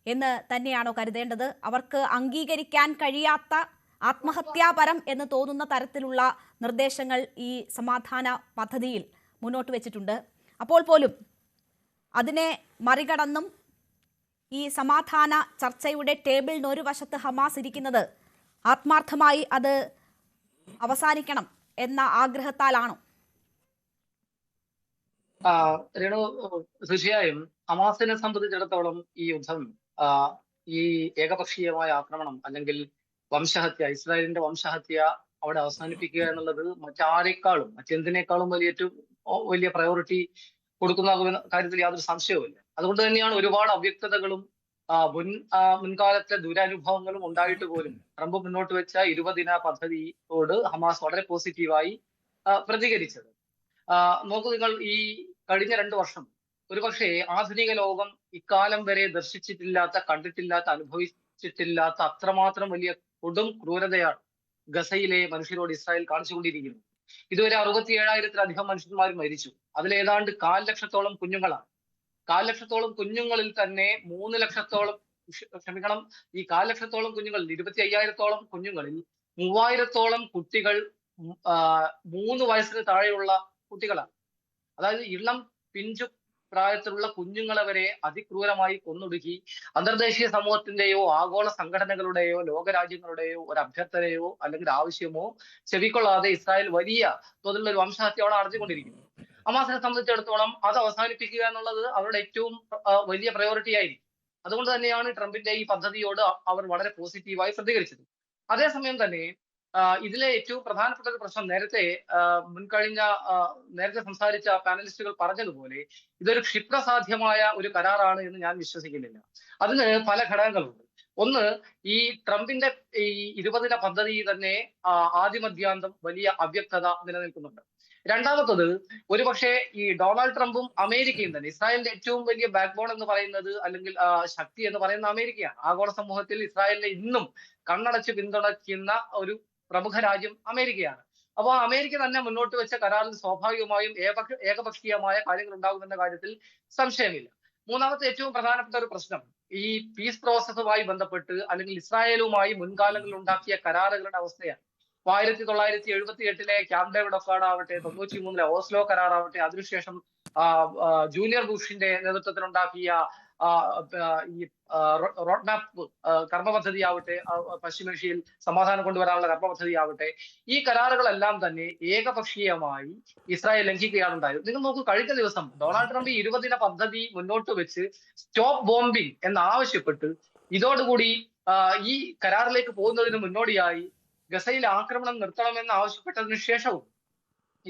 എന്ന് തന്നെയാണോ കരുതേണ്ടത്? അവർക്ക് അംഗീകരിക്കാൻ കഴിയാത്ത ആത്മഹത്യാപരം എന്ന് തോന്നുന്ന തരത്തിലുള്ള നിർദ്ദേശങ്ങൾ ഈ സമാധാന പദ്ധതിയിൽ മുന്നോട്ട് വെച്ചിട്ടുണ്ട്. അപ്പോൾ പോലും അതിനെ മറികടന്നും ഈ സമാധാന ചർച്ചയുടെ ടേബിളിന് ഒരു വശത്ത് ഹമാസ് ഇരിക്കുന്നത് ആത്മാർത്ഥമായി അത് അവസാനിക്കണം എന്ന ആഗ്രഹത്താലാണോ? രേണു, തീർച്ചയായും ഹമാസിനെ സംബന്ധിച്ചിടത്തോളം ഈ യുദ്ധം, ഈ ഏകപക്ഷീയമായ ആക്രമണം അല്ലെങ്കിൽ വംശഹത്യ, ഇസ്രായേലിന്റെ വംശഹത്യ അവിടെ അവസാനിപ്പിക്കുക എന്നുള്ളത് മറ്റെന്തിനേക്കാളും വലിയ പ്രയോറിറ്റി കൊടുക്കുന്ന കാര്യത്തിൽ യാതൊരു സംശയവുമില്ല. അതുകൊണ്ട് തന്നെയാണ് ഒരുപാട് അവ്യക്തതകളും മുൻകാലത്തെ ദുരനുഭവങ്ങളും ഉണ്ടായിട്ട് പോലും ട്രംപ് മുന്നോട്ട് വെച്ച 20 ദിന പദ്ധതിയോട് ഹമാസ് വളരെ പോസിറ്റീവായി പ്രതികരിച്ചത്. നോക്കൂ, നിങ്ങൾ ഈ കഴിഞ്ഞ 2 വർഷം ഒരുപക്ഷെ ആധുനിക ലോകം ഇക്കാലം വരെ ദർശിച്ചിട്ടില്ലാത്ത, കണ്ടിട്ടില്ലാത്ത, അനുഭവിച്ചിട്ടില്ലാത്ത അത്രമാത്രം വലിയ കൊടും ക്രൂരതയാണ് ഗസയിലെ മനുഷ്യരോട് ഇസ്രായേൽ കാണിച്ചുകൊണ്ടിരിക്കുന്നത്. ഇതുവരെ 67,000-ത്തിലധികം മനുഷ്യന്മാർ മരിച്ചു. അതിലേതാണ്ട് 1/4 ലക്ഷത്തോളം കുഞ്ഞുങ്ങളാണ്. 1/4 ലക്ഷത്തോളം കുഞ്ഞുങ്ങളിൽ തന്നെ 3 ലക്ഷത്തോളം, ഈ 1/4 ലക്ഷത്തോളം കുഞ്ഞുങ്ങളിൽ 25,000-ത്തോളം കുഞ്ഞുങ്ങളിൽ 3,000-ത്തോളം കുട്ടികൾ 3 വയസ്സിന് താഴെയുള്ള കുട്ടികളാണ്. അതായത് ഇളം പിഞ്ചു പ്രായത്തിലുള്ള കുഞ്ഞുങ്ങളെ വരെ അതിക്രൂരമായി കൊന്നൊടുക്കി അന്തർദേശീയ സമൂഹത്തിന്റെയോ ആഗോള സംഘടനകളുടെയോ ലോകരാജ്യങ്ങളുടെയോ ഒരു അഭ്യർത്ഥനയോ അല്ലെങ്കിൽ ആവശ്യമോ ചെവിക്കൊള്ളാതെ ഇസ്രായേൽ വലിയ തോതിലുള്ള ഒരു വംശഹത്യ അവിടെ നടത്തിക്കൊണ്ടിരിക്കുന്നു. ഹമാസിനെ സംബന്ധിച്ചിടത്തോളം അത് അവസാനിപ്പിക്കുക എന്നുള്ളത് അവരുടെ ഏറ്റവും വലിയ പ്രയോറിറ്റി ആയിരിക്കും. അതുകൊണ്ട് തന്നെയാണ് ട്രംപിന്റെ ഈ പദ്ധതിയോട് അവർ വളരെ പോസിറ്റീവായി പ്രതികരിച്ചത്. അതേസമയം തന്നെ ഇതിലെ ഏറ്റവും പ്രധാനപ്പെട്ട ഒരു പ്രശ്നം നേരത്തെ നേരത്തെ സംസാരിച്ച പാനലിസ്റ്റുകൾ പറഞ്ഞതുപോലെ ഇതൊരു ക്ഷിപ്രസാധ്യമായ ഒരു കരാറാണ് എന്ന് ഞാൻ വിശ്വസിക്കുന്നില്ല. അതിന് പല ഘടകങ്ങളുണ്ട്. ഒന്ന്, ഈ ട്രംപിന്റെ ഈ 20 ദിന പദ്ധതി തന്നെ ആദ്യമധ്യാന്തം വലിയ അവ്യക്തത നിലനിൽക്കുന്നുണ്ട്. രണ്ടാമത്തത്, ഒരുപക്ഷെ ഈ ഡൊണാൾഡ് ട്രംപും അമേരിക്കയും തന്നെ, ഇസ്രായേലിന്റെ ഏറ്റവും വലിയ ബാക്ക് ബോൺ എന്ന് പറയുന്നത് അല്ലെങ്കിൽ ശക്തി എന്ന് പറയുന്ന അമേരിക്കയാണ്. ആഗോള സമൂഹത്തിൽ ഇസ്രായേലിനെ ഇന്നും കണ്ണടച്ച് പിന്തുണയ്ക്കുന്ന ഒരു പ്രമുഖ രാജ്യം അമേരിക്കയാണ്. അപ്പോൾ അമേരിക്ക തന്നെ മുന്നോട്ട് വെച്ച കരാറിൽ സ്വാഭാവികമായും ഏകപക്ഷീയമായ കാര്യങ്ങൾ ഉണ്ടാകുമെന്ന കാര്യത്തിൽ സംശയമില്ല. മൂന്നാമത്തെ ഏറ്റവും പ്രധാനപ്പെട്ട ഒരു പ്രശ്നം ഈ പീസ് പ്രോസസ്സുമായി ബന്ധപ്പെട്ട് അല്ലെങ്കിൽ ഇസ്രായേലുമായി മുൻകാലങ്ങളിൽ ഉണ്ടാക്കിയ കരാറുകളുടെ അവസ്ഥയാണ്. 1978 ക്യാമ്പ് ഡേവിഡ് അക്കോർഡ് ആവട്ടെ, 93 ഓസ്ലോ കരാറാവട്ടെ, അതിനുശേഷം ജൂനിയർ ബുഷിന്റെ നേതൃത്വത്തിലുണ്ടാക്കിയ ഈ റോഡ് മാപ്പ് കർമ്മ പദ്ധതി ആവട്ടെ, പശ്ചിമേഷ്യയിൽ സമാധാനം കൊണ്ടുവരാനുള്ള കർമ്മ പദ്ധതി ആവട്ടെ, ഈ കരാറുകളെല്ലാം തന്നെ ഏകപക്ഷീയമായി ഇസ്രായേൽ ലംഘിക്കുകയാണ് ഉണ്ടായത്. നിങ്ങൾ നോക്കൂ, കഴിഞ്ഞ ദിവസം ഡൊണാൾഡ് ട്രംപ് 20 ദിന പദ്ധതി മുന്നോട്ട് വെച്ച് സ്റ്റോപ്പ് ബോംബിംഗ് എന്നാവശ്യപ്പെട്ട് ഇതോടുകൂടി ഈ കരാറിലേക്ക് പോകുന്നതിന് മുന്നോടിയായി ഗസയിൽ ആക്രമണം നിർത്തണമെന്ന് ആവശ്യപ്പെട്ടതിനു ശേഷവും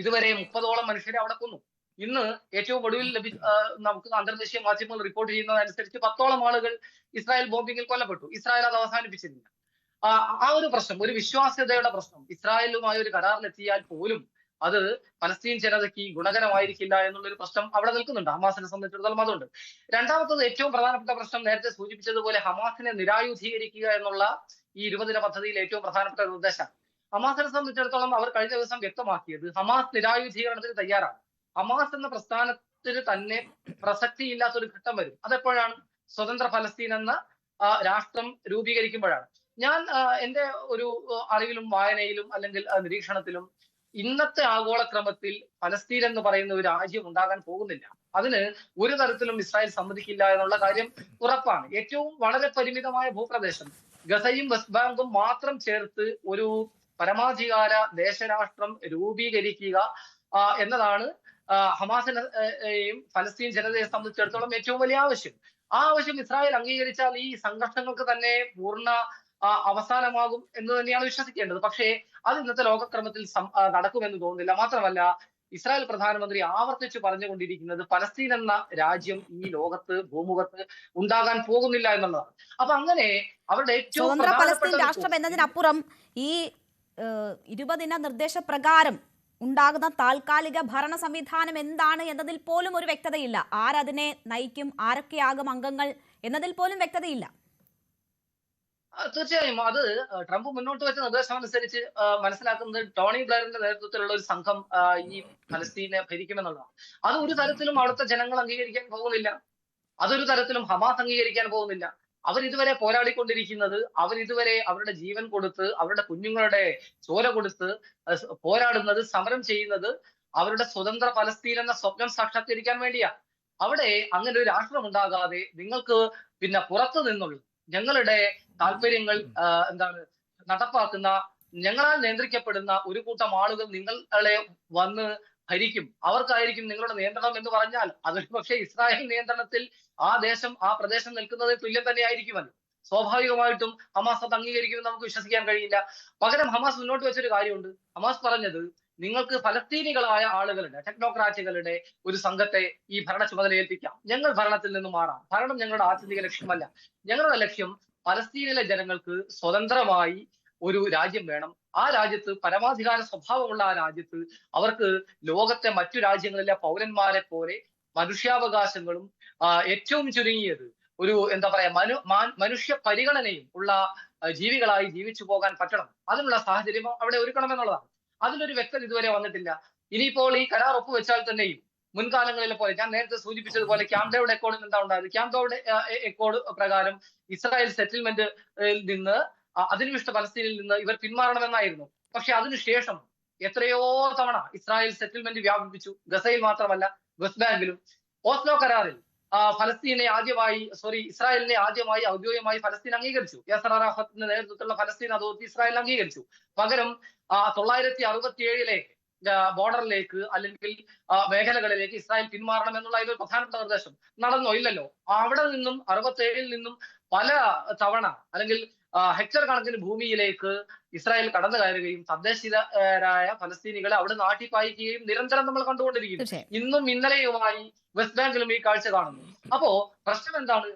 ഇതുവരെ 30ഓളം മനുഷ്യരെ അവിടെ കൊന്നു. ഇന്ന് ഏറ്റവും ഒടുവിൽ നമുക്ക് അന്തർദേശീയ മാധ്യമങ്ങൾ റിപ്പോർട്ട് ചെയ്യുന്നതനുസരിച്ച് 10ഓളം ആളുകൾ ഇസ്രായേൽ ബോംബിങ്ങിൽ കൊല്ലപ്പെട്ടു. ഇസ്രായേൽ അത് അവസാനിപ്പിച്ചിരുന്നില്ല. ആ ഒരു പ്രശ്നം, ഒരു വിശ്വാസ്യതയുടെ പ്രശ്നം, ഇസ്രായേലുമായി ഒരു കരാറിലെത്തിയാൽ പോലും അത് പലസ്തീൻ ജനതയ്ക്ക് ഗുണകരമായിരിക്കില്ല എന്നുള്ളൊരു പ്രശ്നം അവിടെ നിൽക്കുന്നുണ്ട്. ഹമാസിനെ സംബന്ധിച്ചിടത്തോളം അതുണ്ട്. രണ്ടാമത്തത്, ഏറ്റവും പ്രധാനപ്പെട്ട പ്രശ്നം നേരത്തെ സൂചിപ്പിച്ചതുപോലെ ഹമാസിനെ നിരായുധീകരിക്കുക എന്നുള്ള ഈ 20 ദിന പദ്ധതിയിൽ ഏറ്റവും പ്രധാനപ്പെട്ട ഒരു ഉദ്ദേശം. ഹമാസിനെ സംബന്ധിച്ചിടത്തോളം അവർ കഴിഞ്ഞ ദിവസം വ്യക്തമാക്കിയത് ഹമാസ് നിരായുധീകരണത്തിന് തയ്യാറാണ്. ഹമാസ് എന്ന പ്രസ്ഥാനത്തിന് തന്നെ പ്രസക്തിയില്ലാത്തൊരു ഘട്ടം വരും. അതെപ്പോഴാണ്? സ്വതന്ത്ര ഫലസ്തീൻ എന്ന രാഷ്ട്രം രൂപീകരിക്കുമ്പോഴാണ്. ഞാൻ എന്റെ ഒരു അറിവിലും വായനയിലും അല്ലെങ്കിൽ നിരീക്ഷണത്തിലും ഇന്നത്തെ ആഗോളക്രമത്തിൽ ഫലസ്തീൻ എന്ന് പറയുന്ന ഒരു രാജ്യം ഉണ്ടാകാൻ പോകുന്നില്ല. അതിന് ഒരു തരത്തിലും ഇസ്രായേൽ സമ്മതിക്കില്ല എന്നുള്ള കാര്യം ഉറപ്പാണ്. ഏറ്റവും വളരെ പരിമിതമായ ഭൂപ്രദേശം, ഗസയും വെസ്റ്റ് ബാങ്കും മാത്രം ചേർത്ത് ഒരു പരമാധികാര ദേശരാഷ്ട്രം രൂപീകരിക്കുക എന്നതാണ് ഹമാസിനെയും ഫലസ്തീൻ ജനതയെ സംബന്ധിച്ചിടത്തോളം ഏറ്റവും വലിയ ആവശ്യം. ആ ആവശ്യം ഇസ്രായേൽ അംഗീകരിച്ചാൽ ഈ സംഘർഷങ്ങൾക്ക് തന്നെ പൂർണ്ണ അവസാനമാകും എന്ന് തന്നെയാണ് വിശ്വസിക്കേണ്ടത്. പക്ഷേ അത് ഇന്നത്തെ ലോകക്രമത്തിൽ നടക്കുമെന്ന് തോന്നുന്നില്ല. മാത്രമല്ല, ഇസ്രായേൽ പ്രധാനമന്ത്രി ആവർത്തിച്ച് പറഞ്ഞുകൊണ്ടിരിക്കുന്നത് പലസ്തീൻ എന്ന രാജ്യം ഈ ലോകത്ത് ഭൂമുഖത്ത് ഉണ്ടാകാൻ പോകുന്നില്ല എന്നുള്ളതാണ്. അപ്പൊ അങ്ങനെ അവരുടെ ഏറ്റവും സ്വതന്ത്ര പലസ്തീൻ രാഷ്ട്രം എന്നതിനപ്പുറം ഈ 20 ദിന നിർദ്ദേശപ്രകാരം ഉണ്ടാകുന്ന താൽക്കാലിക ഭരണ സംവിധാനം എന്താണ് എന്നതിൽ പോലും ഒരു വ്യക്തതയില്ല. ആരതിനെ നയിക്കും, ആരൊക്കെയാകും അംഗങ്ങൾ എന്നതിൽ പോലും വ്യക്തതയില്ല. തീർച്ചയായും അത് ട്രംപ് മുന്നോട്ട് വെച്ച നിർദ്ദേശം അനുസരിച്ച് മനസ്സിലാക്കുന്നത് ടോണി ബ്ലെയറിന്റെ നേതൃത്വത്തിലുള്ള ഒരു സംഘം ഈ ഫലസ്തീനെ ഭരിക്കുമെന്നുള്ളതാണ്. അത് ഒരു തരത്തിലും അവിടുത്തെ ജനങ്ങൾ അംഗീകരിക്കാൻ പോകുന്നില്ല. അതൊരു തരത്തിലും ഹമാസ് അംഗീകരിക്കാൻ പോകുന്നില്ല. അവരിതുവരെ പോരാടിക്കൊണ്ടിരിക്കുന്നത്, അവരിതുവരെ അവരുടെ ജീവൻ കൊടുത്ത്, അവരുടെ കുഞ്ഞുങ്ങളുടെ ചോര കൊടുത്ത് പോരാടുന്നത്, സമരം ചെയ്യുന്നത് അവരുടെ സ്വതന്ത്ര പലസ്തീൻ എന്ന സ്വപ്നം സാക്ഷാത്കരിക്കാൻ വേണ്ടിയാണ്. അവിടെ അങ്ങനെ ഒരു രാഷ്ട്രം ഉണ്ടാകാതെ നിങ്ങൾക്ക് പിന്നെ പുറത്തു നിന്നുള്ള ഞങ്ങളുടെ താല്പര്യങ്ങൾ നടപ്പാക്കുന്ന, ഞങ്ങളാൽ നിയന്ത്രിക്കപ്പെടുന്ന ഒരു കൂട്ടം ആളുകൾ നിങ്ങളെ വന്ന് ഭരിക്കും, അവർക്കായിരിക്കും നിങ്ങളുടെ നിയന്ത്രണം എന്ന് പറഞ്ഞാൽ അതൊരു പക്ഷേ ഇസ്രായേൽ നിയന്ത്രണത്തിൽ ആ ദേശം, ആ പ്രദേശം നിൽക്കുന്നത് തുല്യം തന്നെ ആയിരിക്കുമല്ലോ. സ്വാഭാവികമായിട്ടും ഹമാസ് അത് അംഗീകരിക്കുമെന്ന് നമുക്ക് വിശ്വസിക്കാൻ കഴിയില്ല. പകരം ഹമാസ് മുന്നോട്ട് വെച്ചൊരു കാര്യമുണ്ട്. ഹമാസ് പറഞ്ഞത്, നിങ്ങൾക്ക് ഫലസ്തീനികളായ ആളുകളുടെ, ടെക്നോക്രാറ്റുകളുടെ ഒരു സംഘത്തെ ഈ ഭരണ ചുമതല ഏൽപ്പിക്കാം, ഞങ്ങൾ ഭരണത്തിൽ നിന്ന് മാറാം. ഭരണം ഞങ്ങളുടെ ആത്യന്തിക ലക്ഷ്യമല്ല. ഞങ്ങളുടെ ലക്ഷ്യം പലസ്തീനിലെ ജനങ്ങൾക്ക് സ്വതന്ത്രമായി ഒരു രാജ്യം വേണം. ആ രാജ്യത്ത് പരമാധികാര സ്വഭാവമുള്ള ആ രാജ്യത്ത് അവർക്ക് ലോകത്തെ മറ്റു രാജ്യങ്ങളിലെ പൗരന്മാരെ പോലെ മനുഷ്യാവകാശങ്ങളും ഏറ്റവും ചുരുങ്ങിയത് ഒരു മനുഷ്യ പരിഗണനയും ഉള്ള ജീവികളായി ജീവിച്ചു പോകാൻ പറ്റണം. അതിനുള്ള സാഹചര്യം അവിടെ ഒരുക്കണമെന്നുള്ളതാണ്. അതിലൊരു വ്യക്തത ഇതുവരെ വന്നിട്ടില്ല. ഇനിയിപ്പോൾ ഈ കരാർ ഒപ്പുവെച്ചാൽ തന്നെയും മുൻകാലങ്ങളിലെ പോലെ, ഞാൻ നേരത്തെ സൂചിപ്പിച്ചതുപോലെ, ക്യാമ്പ് ഡേവിഡ് അക്കോർഡിൽ എന്താ ഉണ്ടായത്? ക്യാമ്പ് ഡേവിഡ് അക്കോർഡ് പ്രകാരം ഇസ്രായേൽ സെറ്റിൽമെന്റ് നിന്ന്, അധിനിവേശ പലസ്തീനിൽ നിന്ന് ഇവർ പിന്മാറണമെന്നായിരുന്നു. പക്ഷെ അതിനുശേഷം എത്രയോ തവണ ഇസ്രായേൽ സെറ്റിൽമെന്റ് വ്യാപിപ്പിച്ചു. ഗസയിൽ മാത്രമല്ല, വെസ്റ്റ് ബാങ്കിലും. ഓസ്ലോ കരാറിൽ ഇസ്രായേലിനെ ആദ്യമായി ഔദ്യോഗികമായി ഫലസ്തീൻ അംഗീകരിച്ചു. യാസർ അറാഫത്തിന്റെ നേതൃത്വത്തിലുള്ള ഫലസ്തീൻ അതോറിറ്റി ഇസ്രായേൽ അംഗീകരിച്ചു. പകരം 1967 ബോർഡറിലേക്ക് അല്ലെങ്കിൽ മേഖലകളിലേക്ക് ഇസ്രായേൽ പിന്മാറണം എന്നുള്ള ഒരു പ്രധാനപ്പെട്ട നിർദ്ദേശം നടന്നോ? ഇല്ലല്ലോ. അവിടെ നിന്നും 67 നിന്നും പല തവണ അല്ലെങ്കിൽ ഹെക്ടർ കണക്കിന് ഭൂമിയിലേക്ക് ഇസ്രായേൽ കടന്നു കയറുകയും തദ്ദേശീയരായ ഫലസ്തീനികളെ അവിടെ നാട്ടിപ്പായിക്കുകയും നിരന്തരം നമ്മൾ കണ്ടുകൊണ്ടിരിക്കുന്നു. ഇന്നും ഇന്നലെയുമായി വെസ്റ്റ് ബാങ്കിലും ഈ കാഴ്ച കാണുന്നു. അപ്പോ പ്രശ്നം എന്താണ്?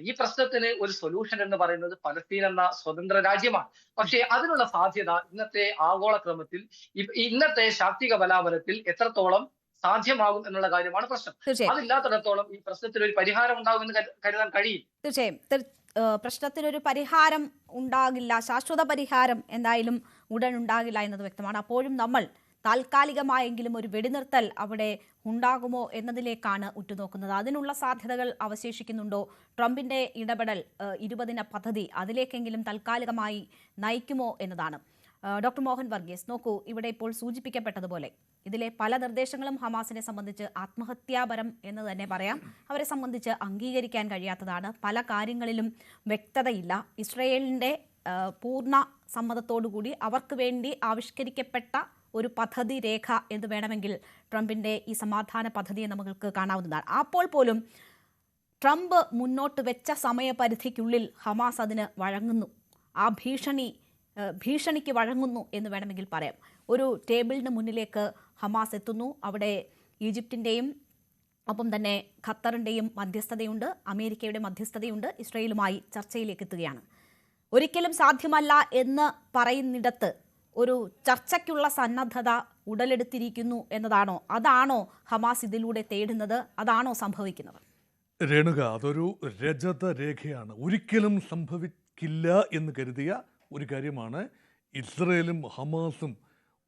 ഈ പ്രശ്നത്തിന് ഒരു സൊല്യൂഷൻ എന്ന് പറയുന്നത് പലസ്തീൻ എന്ന സ്വതന്ത്ര രാജ്യമാണ്. പക്ഷേ അതിനുള്ള സാധ്യത ഇന്നത്തെ ആഗോളക്രമത്തിൽ ഇന്നത്തെ ശാക്തിക ബലാബലത്തിൽ എത്രത്തോളം സാധ്യമാകും എന്നുള്ള കാര്യമാണ് പ്രശ്നം. അതില്ലാത്തിടത്തോളം ഈ പ്രശ്നത്തിന് ഒരു പരിഹാരം ഉണ്ടാകുമെന്ന് കരുതാൻ കഴിയും. തീർച്ചയായും പ്രശ്നത്തിനൊരു പരിഹാരം ഉണ്ടാകില്ല, ശാശ്വത പരിഹാരം എന്തായാലും ഉടൻ ഉണ്ടാകില്ല എന്നത് വ്യക്തമാണ്. അപ്പോഴും നമ്മൾ താൽക്കാലികമായെങ്കിലും ഒരു വെടിനിർത്തൽ അവിടെ ഉണ്ടാകുമോ എന്നതിലേക്കാണ് ഉറ്റുനോക്കുന്നത്. അതിനുള്ള സാധ്യതകൾ അവശേഷിക്കുന്നുണ്ടോ? ട്രംപിന്റെ ഇടപെടൽ 20 പദ്ധതി അതിലേക്കെങ്കിലും താൽക്കാലികമായി നയിക്കുമോ എന്നതാണ്. ഡോക്ടർ മോഹൻ വർഗീസ്, നോക്കൂ, ഇവിടെ ഇപ്പോൾ സൂചിപ്പിക്കപ്പെട്ടതുപോലെ ഇതിലെ പല നിർദ്ദേശങ്ങളും ഹമാസിനെ സംബന്ധിച്ച് ആത്മഹത്യാപരം എന്ന് തന്നെ പറയാം. അവരെ സംബന്ധിച്ച് അംഗീകരിക്കാൻ കഴിയാത്തതാണ്. പല കാര്യങ്ങളിലും വ്യക്തതയില്ല. ഇസ്രയേലിൻ്റെ പൂർണ്ണ സമ്മതത്തോടുകൂടി അവർക്ക് വേണ്ടി ആവിഷ്കരിക്കപ്പെട്ട ഒരു പദ്ധതി രേഖ എന്ന് വേണമെങ്കിൽ ട്രംപിൻ്റെ ഈ സമാധാന പദ്ധതിയെ നമുക്ക് കാണാവുന്നതാണ്. അപ്പോൾ പോലും ട്രംപ് മുന്നോട്ട് വെച്ച സമയപരിധിക്കുള്ളിൽ ഹമാസ് അതിന് വഴങ്ങുന്നു. ആ ഭീഷണിക്ക് വഴങ്ങുന്നു എന്ന് വേണമെങ്കിൽ പറയാം. ഒരു ടേബിളിന് മുന്നിലേക്ക് ഹമാസ് എത്തുന്നു. അവിടെ ഈജിപ്തിൻ്റെയും ഒപ്പം തന്നെ ഖത്തറിൻ്റെയും മധ്യസ്ഥതയുണ്ട്, അമേരിക്കയുടെ മധ്യസ്ഥതയുണ്ട്. ഇസ്രയേലുമായി ചർച്ചയിലേക്ക് എത്തുകയാണ്. ഒരിക്കലും സാധ്യമല്ല എന്ന് പറയുന്നിടത്ത് ഒരു ചർച്ചയ്ക്കുള്ള സന്നദ്ധത ഉടലെടുത്തിരിക്കുന്നു എന്നതാണോ? അതാണോ ഹമാസ് ഇതിലൂടെ തേടുന്നത്? അതാണോ സംഭവിക്കുന്നത്? രേണുക, അതൊരു രജത രേഖയാണ്. ഒരിക്കലും സംഭവിക്കില്ല എന്ന് കരുതിയ ഒരു കാര്യമാണ് ഇസ്രയേലും ഹമാസും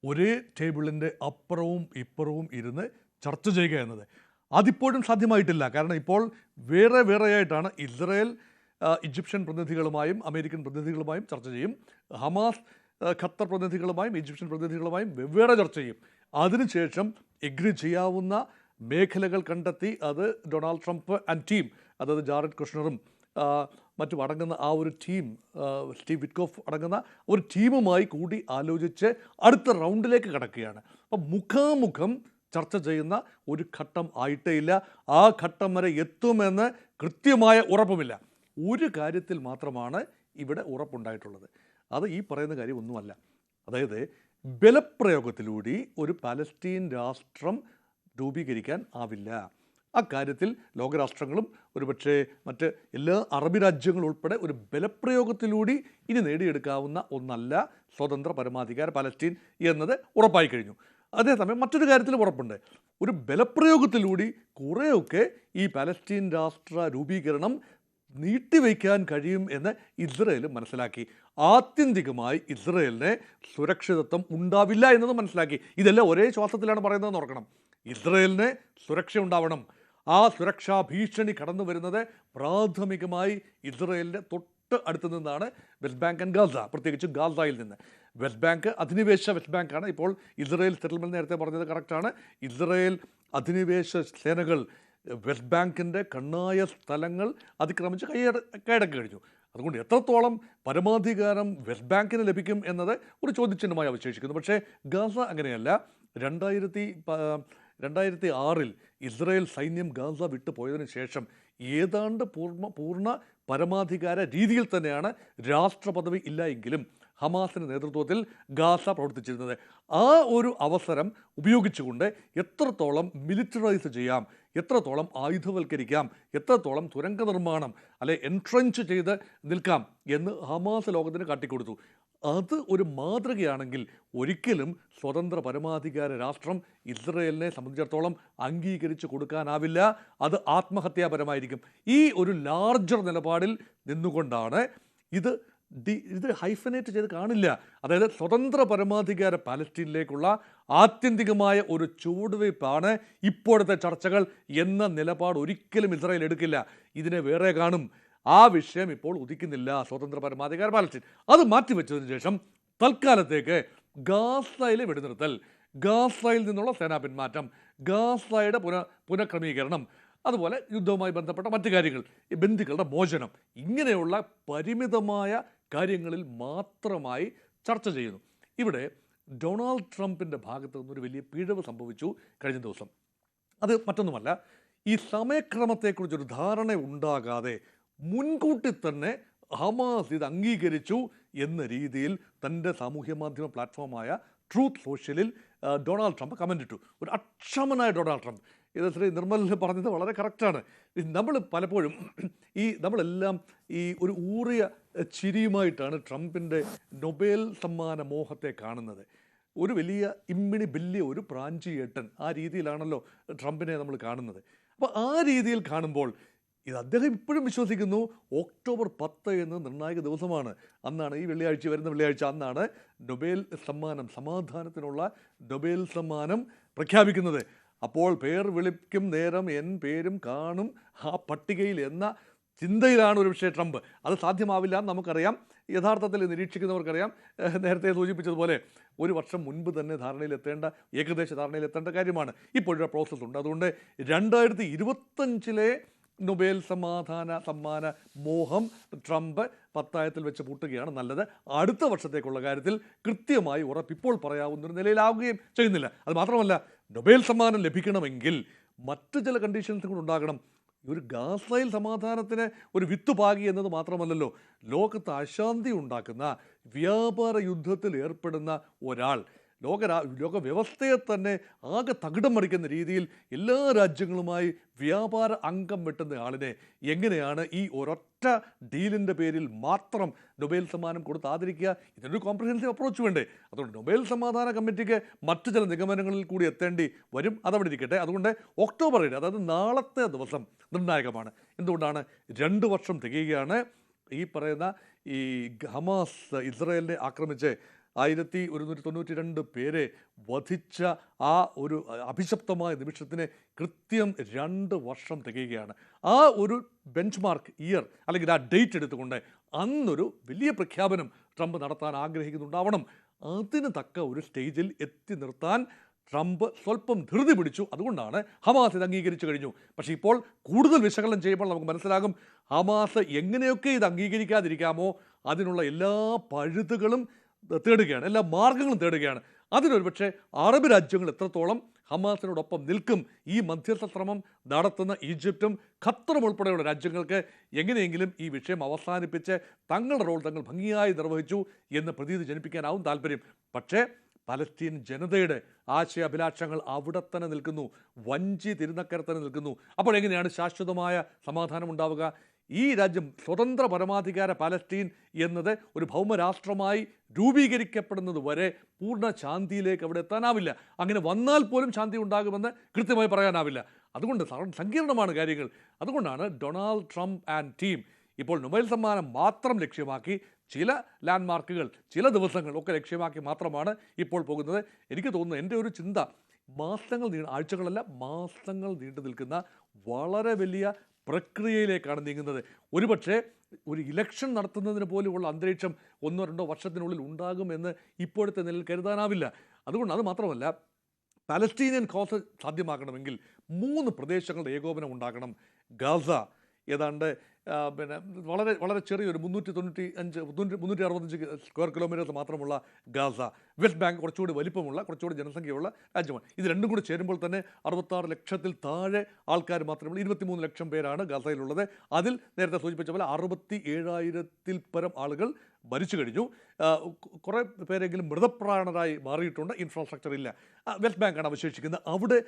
ഒരേ ടേബിളിൻ്റെ അപ്പുറവും ഇപ്പുറവും ഇരുന്ന് ചർച്ച ചെയ്യുക എന്നത്. അതിപ്പോഴും സാധ്യമായിട്ടില്ല. കാരണം ഇപ്പോൾ വേറെയായിട്ടാണ് ഇസ്രയേൽ ഈജിപ്ഷ്യൻ പ്രതിനിധികളുമായും അമേരിക്കൻ പ്രതിനിധികളുമായും ചർച്ച ചെയ്യും. ഹമാസ് ഖത്തർ പ്രതിനിധികളുമായും ഈജിപ്ഷ്യൻ പ്രതിനിധികളുമായും വെവ്വേറെ ചർച്ച ചെയ്യും. അതിനുശേഷം എഗ്രി ചെയ്യാവുന്ന മേഖലകൾ കണ്ടെത്തി അത് ഡൊണാൾഡ് ട്രംപ് ആൻഡ് ടീം, അതായത് ജാറഡ് കുഷ്ണറും മറ്റും അടങ്ങുന്ന ആ ഒരു ടീം, സ്റ്റീവ് വിറ്റ്കോഫ് അടങ്ങുന്ന ഒരു ടീമുമായി കൂടി ആലോചിച്ച് അടുത്ത റൗണ്ടിലേക്ക് കടക്കുകയാണ്. അപ്പം മുഖാമുഖം ചർച്ച ചെയ്യുന്ന ഒരു ഘട്ടം ആയിട്ടേ ഇല്ല. ആ ഘട്ടം വരെ എത്തുമെന്ന് കൃത്യമായ ഉറപ്പുമില്ല. ഒരു കാര്യത്തിൽ മാത്രമാണ് ഇവിടെ ഉറപ്പുണ്ടായിട്ടുള്ളത്. അത് ഈ പറയുന്ന കാര്യം ഒന്നുമല്ല. അതായത് ബലപ്രയോഗത്തിലൂടെ ഒരു പലസ്തീൻ രാഷ്ട്രം രൂപീകരിക്കാൻ ആവില്ല. അക്കാര്യത്തിൽ ലോകരാഷ്ട്രങ്ങളും ഒരുപക്ഷെ മറ്റ് എല്ലാ അറബി രാജ്യങ്ങളും ഉൾപ്പെടെ ഒരു ബലപ്രയോഗത്തിലൂടെ ഇനി നേടിയെടുക്കാവുന്ന ഒന്നല്ല സ്വതന്ത്ര പരമാധികാര പലസ്തീൻ എന്നത് ഉറപ്പായി കഴിഞ്ഞു. അതേസമയം മറ്റൊരു കാര്യത്തിലും ഉറപ്പുണ്ട്. ഒരു ബലപ്രയോഗത്തിലൂടെ കുറേയൊക്കെ ഈ പലസ്തീൻ രാഷ്ട്ര രൂപീകരണം നീട്ടിവയ്ക്കാൻ കഴിയും എന്ന് ഇസ്രയേലും മനസ്സിലാക്കി. ആത്യന്തികമായി ഇസ്രയേലിന് സുരക്ഷിതത്വം ഉണ്ടാവില്ല എന്നത് മനസ്സിലാക്കി. ഇതെല്ലാം ഒരേ ശ്വാസത്തിലാണ് പറയുന്നതെന്ന് ഓർക്കണം. ഇസ്രയേലിന് സുരക്ഷ ഉണ്ടാവണം. ആ സുരക്ഷാ ഭീഷണി കടന്നു വരുന്നത് പ്രാഥമികമായി ഇസ്രയേലിൻ്റെ തൊട്ട് അടുത്ത് നിന്നാണ്. വെസ്റ്റ് ബാങ്ക് ആൻഡ് ഗാസ, പ്രത്യേകിച്ച് ഗാസയിൽ നിന്ന്. വെസ്റ്റ് ബാങ്ക് അധിനിവേശ വെസ്റ്റ് ബാങ്കാണ്. ഇപ്പോൾ ഇസ്രയേൽ സെറ്റിൽമെൻറ്റ് നേരത്തെ പറഞ്ഞത് കറക്റ്റാണ്. ഇസ്രയേൽ അധിനിവേശ സേനകൾ വെസ്റ്റ് ബാങ്കിൻ്റെ കണ്ണായ സ്ഥലങ്ങൾ അതിക്രമിച്ച് കൈയടക്കി കഴിഞ്ഞു. അതുകൊണ്ട് എത്രത്തോളം പരമാധികാരം വെസ്റ്റ് ബാങ്കിന് ലഭിക്കും എന്നത് ഒരു ചോദ്യചിഹ്നമായി അവശേഷിക്കുന്നു. പക്ഷേ ഗാസ അങ്ങനെയല്ല. 2006 ഇസ്രയേൽ സൈന്യം ഗാസ വിട്ടു പോയതിനു ശേഷം ഏതാണ്ട് പൂർണ്ണ പരമാധികാര രീതിയിൽ തന്നെയാണ് രാഷ്ട്രപദവി ഇല്ല എങ്കിലും ഹമാസിൻ്റെ നേതൃത്വത്തിൽ ഗാസ പ്രവർത്തിച്ചിരുന്നത്. ആ ഒരു അവസരം ഉപയോഗിച്ചുകൊണ്ട് എത്രത്തോളം മിലിറ്ററൈസ് ചെയ്യാം, എത്രത്തോളം ആയുധവൽക്കരിക്കാം, എത്രത്തോളം തുരങ്ക നിർമ്മാണം എൻട്രഞ്ച് ചെയ്ത് നിൽക്കാം എന്ന് ഹമാസ് ലോകത്തിന് കാട്ടിക്കൊടുത്തു. അത് ഒരു മാതൃകയാണെങ്കിൽ ഒരിക്കലും സ്വതന്ത്ര പരമാധികാര രാഷ്ട്രം ഇസ്രയേലിനെ സംബന്ധിച്ചിടത്തോളം അംഗീകരിച്ചു കൊടുക്കാനാവില്ല. അത് ആത്മഹത്യാപരമായിരിക്കും. ഈ ഒരു ലാർജർ നിലപാടിൽ നിന്നുകൊണ്ടാണ് ഇത് ഹൈഫനേറ്റ് ചെയ്ത് കാണില്ല. അതായത് സ്വതന്ത്ര പരമാധികാര പാലസ്തീനിലേക്കുള്ള ആത്യന്തികമായ ഒരു ചുവടുവയ്പ്പാണ് ഇപ്പോഴത്തെ ചർച്ചകൾ എന്ന നിലപാട് ഒരിക്കലും ഇസ്രായേൽ എടുക്കില്ല. ഇതിനെ വേറെ കാണും. ആ വിഷയം ഇപ്പോൾ ഉദിക്കുന്നില്ല. സ്വതന്ത്ര പരമാധികാര പാലസ്തീൻ അത് മാറ്റിവെച്ചതിന് ശേഷം തൽക്കാലത്തേക്ക് ഗാസയിലെ വെടിനിർത്തൽ, ഗാസയിൽ നിന്നുള്ള സേനാ പിന്മാറ്റം, ഗാസയുടെ പുനഃക്രമീകരണം, അതുപോലെ യുദ്ധവുമായി ബന്ധപ്പെട്ട മറ്റു കാര്യങ്ങൾ, ബന്ദികളുടെ മോചനം, ഇങ്ങനെയുള്ള പരിമിതമായ കാര്യങ്ങളിൽ മാത്രമായി ചർച്ച ചെയ്യുന്നു. ഇവിടെ ഡൊണാൾഡ് ട്രംപിൻ്റെ ഭാഗത്ത് നിന്നൊരു വലിയ പിഴവ് സംഭവിച്ചു കഴിഞ്ഞ ദിവസം. അത് മറ്റൊന്നുമല്ല, ഈ സമയക്രമത്തെക്കുറിച്ചൊരു ധാരണ ഉണ്ടാകാതെ മുൻകൂട്ടി തന്നെ ഹമാസ് ഇത് അംഗീകരിച്ചു എന്ന രീതിയിൽ തൻ്റെ സാമൂഹ്യ മാധ്യമ പ്ലാറ്റ്ഫോമായ ട്രൂത്ത് സോഷ്യലിൽ ഡൊണാൾഡ് ട്രംപ് കമൻ്റ് ഇട്ടു. ഒരു അക്ഷമനായ ഡൊണാൾഡ് ട്രംപ്. ഇത് ശ്രീ നിർമ്മൽ പറഞ്ഞത് വളരെ കറക്റ്റാണ്. നമ്മൾ പലപ്പോഴും നമ്മളെല്ലാം ഈ ഒരു ഊറിയ ചിരിയുമായിട്ടാണ് ട്രംപിൻ്റെ നൊബേൽ സമ്മാന മോഹത്തെ കാണുന്നത്. ഒരു വലിയ വലിയ ഒരു പ്രാഞ്ചിയേട്ടൻ, ആ രീതിയിലാണല്ലോ ട്രംപിനെ നമ്മൾ കാണുന്നത്. അപ്പോൾ ആ രീതിയിൽ കാണുമ്പോൾ ഇത് അദ്ദേഹം ഇപ്പോഴും വിശ്വസിക്കുന്നു ഒക്ടോബർ 10 എന്ന നിർണായക ദിവസമാണ്. അന്നാണ് ഈ വരുന്ന വെള്ളിയാഴ്ച അന്നാണ് നൊബേൽ സമ്മാനം, സമാധാനത്തിനുള്ള നൊബേൽ സമ്മാനം പ്രഖ്യാപിക്കുന്നത്. അപ്പോൾ പേർ വിളിക്കും നേരം എൻ പേരും കാണും ആ പട്ടികയിൽ എന്ന ചിന്തയിലാണ് ഒരു പക്ഷേ ട്രംപ്. അത് സാധ്യമാവില്ല എന്ന് നമുക്കറിയാം. യഥാർത്ഥത്തിൽ നിരീക്ഷിക്കുന്നവർക്കറിയാം. നേരത്തെ സൂചിപ്പിച്ചതുപോലെ ഒരു വർഷം മുൻപ് തന്നെ ഏകദേശ ധാരണയിലെത്തേണ്ട കാര്യമാണ്. ഇപ്പോഴൊരു പ്രോസസ്സ് ഉണ്ട്. അതുകൊണ്ട് 2025 നൊബേൽ സമ്മാന മോഹം ട്രംപ് പത്തായത്തിൽ വെച്ച് പൂട്ടുകയാണ് നല്ലത്. അടുത്ത വർഷത്തേക്കുള്ള കാര്യത്തിൽ കൃത്യമായി ഉറപ്പിപ്പോൾ പറയാവുന്നൊരു നിലയിലാവുകയും ചെയ്യുന്നില്ല. അത് മാത്രമല്ല, നൊബേൽ സമ്മാനം ലഭിക്കണമെങ്കിൽ മറ്റ് ചില കണ്ടീഷൻസും കൂടെ ഉണ്ടാകണം. ഒരു ഗാസയിൽ സമാധാനത്തിന് ഒരു വിത്ത് പാകി എന്നത് മാത്രമല്ലല്ലോ, ലോകത്ത് അശാന്തി ഉണ്ടാക്കുന്ന വ്യാപാര യുദ്ധത്തിൽ ഏർപ്പെടുന്ന ഒരാൾ, ലോക വ്യവസ്ഥയെ തന്നെ ആകെ തകിടം മറിക്കുന്ന രീതിയിൽ എല്ലാ രാജ്യങ്ങളുമായി വ്യാപാര അംഗം വെട്ടുന്ന ആളിനെ എങ്ങനെയാണ് ഈ ഒരൊറ്റ ഡീലിൻ്റെ പേരിൽ മാത്രം നൊബേൽ സമ്മാനം കൊടുത്ത് ആദരിക്കുക? ഇതിനൊരു കോംപ്രഹെൻസീവ് അപ്രോച്ച് വേണ്ടേ? അതുകൊണ്ട് നൊബേൽ സമാധാന കമ്മിറ്റിക്ക് മറ്റു ചില നിഗമനങ്ങളിൽ കൂടി എത്തേണ്ടി വരും. അതവിടെ ഇരിക്കട്ടെ. അതുകൊണ്ട് ഒക്ടോബർ 7, അതായത് നാളത്തെ ദിവസം നിർണായകമാണ്. എന്തുകൊണ്ടാണ്? 2 വർഷം തികയുകയാണ്. ഈ പറയുന്ന ഈ ഹമാസ് ഇസ്രായേലിനെ ആക്രമിച്ച് 1192 പേരെ വധിച്ച ആ ഒരു അഭിശപ്തമായ നിമിഷത്തിന് കൃത്യം 2 വർഷം തികയുകയാണ്. ആ ഒരു ബെഞ്ച് മാർക്ക് ഇയർ അല്ലെങ്കിൽ ആ ഡേറ്റ് എടുത്തുകൊണ്ട് അന്നൊരു വലിയ പ്രഖ്യാപനം ട്രംപ് നടത്താൻ ആഗ്രഹിക്കുന്നുണ്ടാവണം. അതിന് തക്ക ഒരു സ്റ്റേജിൽ എത്തി നിർത്താൻ ട്രംപ് സ്വല്പം ധൃതി പിടിച്ചു. അതുകൊണ്ടാണ് ഹമാസ് ഇത് അംഗീകരിച്ചു കഴിഞ്ഞു. പക്ഷേ ഇപ്പോൾ കൂടുതൽ വിശകലനം ചെയ്യുമ്പോൾ നമുക്ക് മനസ്സിലാകും ഹമാസ് എങ്ങനെയൊക്കെ ഇത് അംഗീകരിക്കാതിരിക്കാമോ അതിനുള്ള എല്ലാ പഴുതുകളും തേടുകയാണ്, എല്ലാ മാർഗങ്ങളും തേടുകയാണ്. അതിനൊരു പക്ഷേ അറബ് രാജ്യങ്ങൾ എത്രത്തോളം ഹമാസിനോടൊപ്പം നിൽക്കും? ഈ മധ്യസ്ഥ ശ്രമം നടത്തുന്ന ഈജിപ്തും ഖത്തറും ഉൾപ്പെടെയുള്ള രാജ്യങ്ങൾക്ക് എങ്ങനെയെങ്കിലും ഈ വിഷയം അവസാനിപ്പിച്ച് തങ്ങളുടെ റോൾ തങ്ങൾ ഭംഗിയായി നിർവഹിച്ചു എന്ന് പ്രതീതി ജനിപ്പിക്കാനാവും താല്പര്യം. പക്ഷേ പലസ്തീൻ ജനതയുടെ ആശയാഭിലാഷങ്ങൾ അവിടെ തന്നെ നിൽക്കുന്നു, വഞ്ചി തിരുനക്കര തന്നെ നിൽക്കുന്നു. അപ്പോൾ എങ്ങനെയാണ് ശാശ്വതമായ സമാധാനം ഉണ്ടാവുക? ഈ രാജ്യം സ്വതന്ത്ര പരമാധികാര പലസ്തീൻ എന്നത് ഒരു ഭൗമരാഷ്ട്രമായി രൂപീകരിക്കപ്പെടുന്നത് വരെ പൂർണ്ണ ശാന്തിയിലേക്ക് അവിടെ എത്താനാവില്ല. അങ്ങനെ വന്നാൽ പോലും ശാന്തി ഉണ്ടാകുമെന്ന് കൃത്യമായി പറയാനാവില്ല. അതുകൊണ്ട് സങ്കീർണമാണ് കാര്യങ്ങൾ. അതുകൊണ്ടാണ് ഡൊണാൾഡ് ട്രംപ് ആൻഡ് ടീം ഇപ്പോൾ നൊബേൽ സമ്മാനം മാത്രം ലക്ഷ്യമാക്കി ചില ലാൻഡ്മാർക്കുകൾ, ചില ദിവസങ്ങൾ ഒക്കെ ലക്ഷ്യമാക്കി മാത്രമാണ് ഇപ്പോൾ പോകുന്നത്. എനിക്ക് തോന്നുന്നു, എൻ്റെ ഒരു ചിന്ത, ആഴ്ചകളല്ല മാസങ്ങൾ നീണ്ടു നിൽക്കുന്ന വളരെ വലിയ പ്രക്രിയയിലേക്കാണ് നീങ്ങുന്നത്. ഒരുപക്ഷെ ഒരു ഇലക്ഷൻ നടത്തുന്നതിന് പോലുമുള്ള അന്തരീക്ഷം 1-2 വർഷത്തിനുള്ളിൽ ഉണ്ടാകുമെന്ന് ഇപ്പോഴത്തെ നിലയിൽ കരുതാനാവില്ല. അതുകൊണ്ട് അത് മാത്രമല്ല, പലസ്തീനിയൻ കോസ് സാധ്യമാക്കണമെങ്കിൽ 3 പ്രദേശങ്ങളുടെ ഏകോപനം ഉണ്ടാകണം. ഗാസ ഏതാണ്ട് വളരെ വളരെ ചെറിയൊരു 365 സ്ക്വയർ കിലോമീറ്റേഴ്സ് മാത്രമുള്ള ഗാസ. വെസ്റ്റ് ബാങ്ക് കുറച്ചുകൂടി വലിപ്പമുള്ള, കുറച്ചുകൂടി ജനസംഖ്യയുള്ള രാജ്യമാണ്. ഇത് രണ്ടും കൂടി ചേരുമ്പോൾ തന്നെ 66 ലക്ഷത്തിൽ താഴെ ആൾക്കാർ മാത്രമേ, 23 ലക്ഷം പേരാണ് ഗാസയിലുള്ളത്. അതിൽ നേരത്തെ സൂചിപ്പിച്ച പോലെ 67,000-ൽ പരം ആളുകൾ മരിച്ചു കഴിഞ്ഞു. കുറേ പേരെങ്കിലും മൃതപ്രാണരായി മാറിയിട്ടുണ്ട്. ഇൻഫ്രാസ്ട്രക്ചർ ഇല്ല. വെസ്റ്റ് ബാങ്കാണ് അവശേഷിക്കുന്നത്. അവിടെ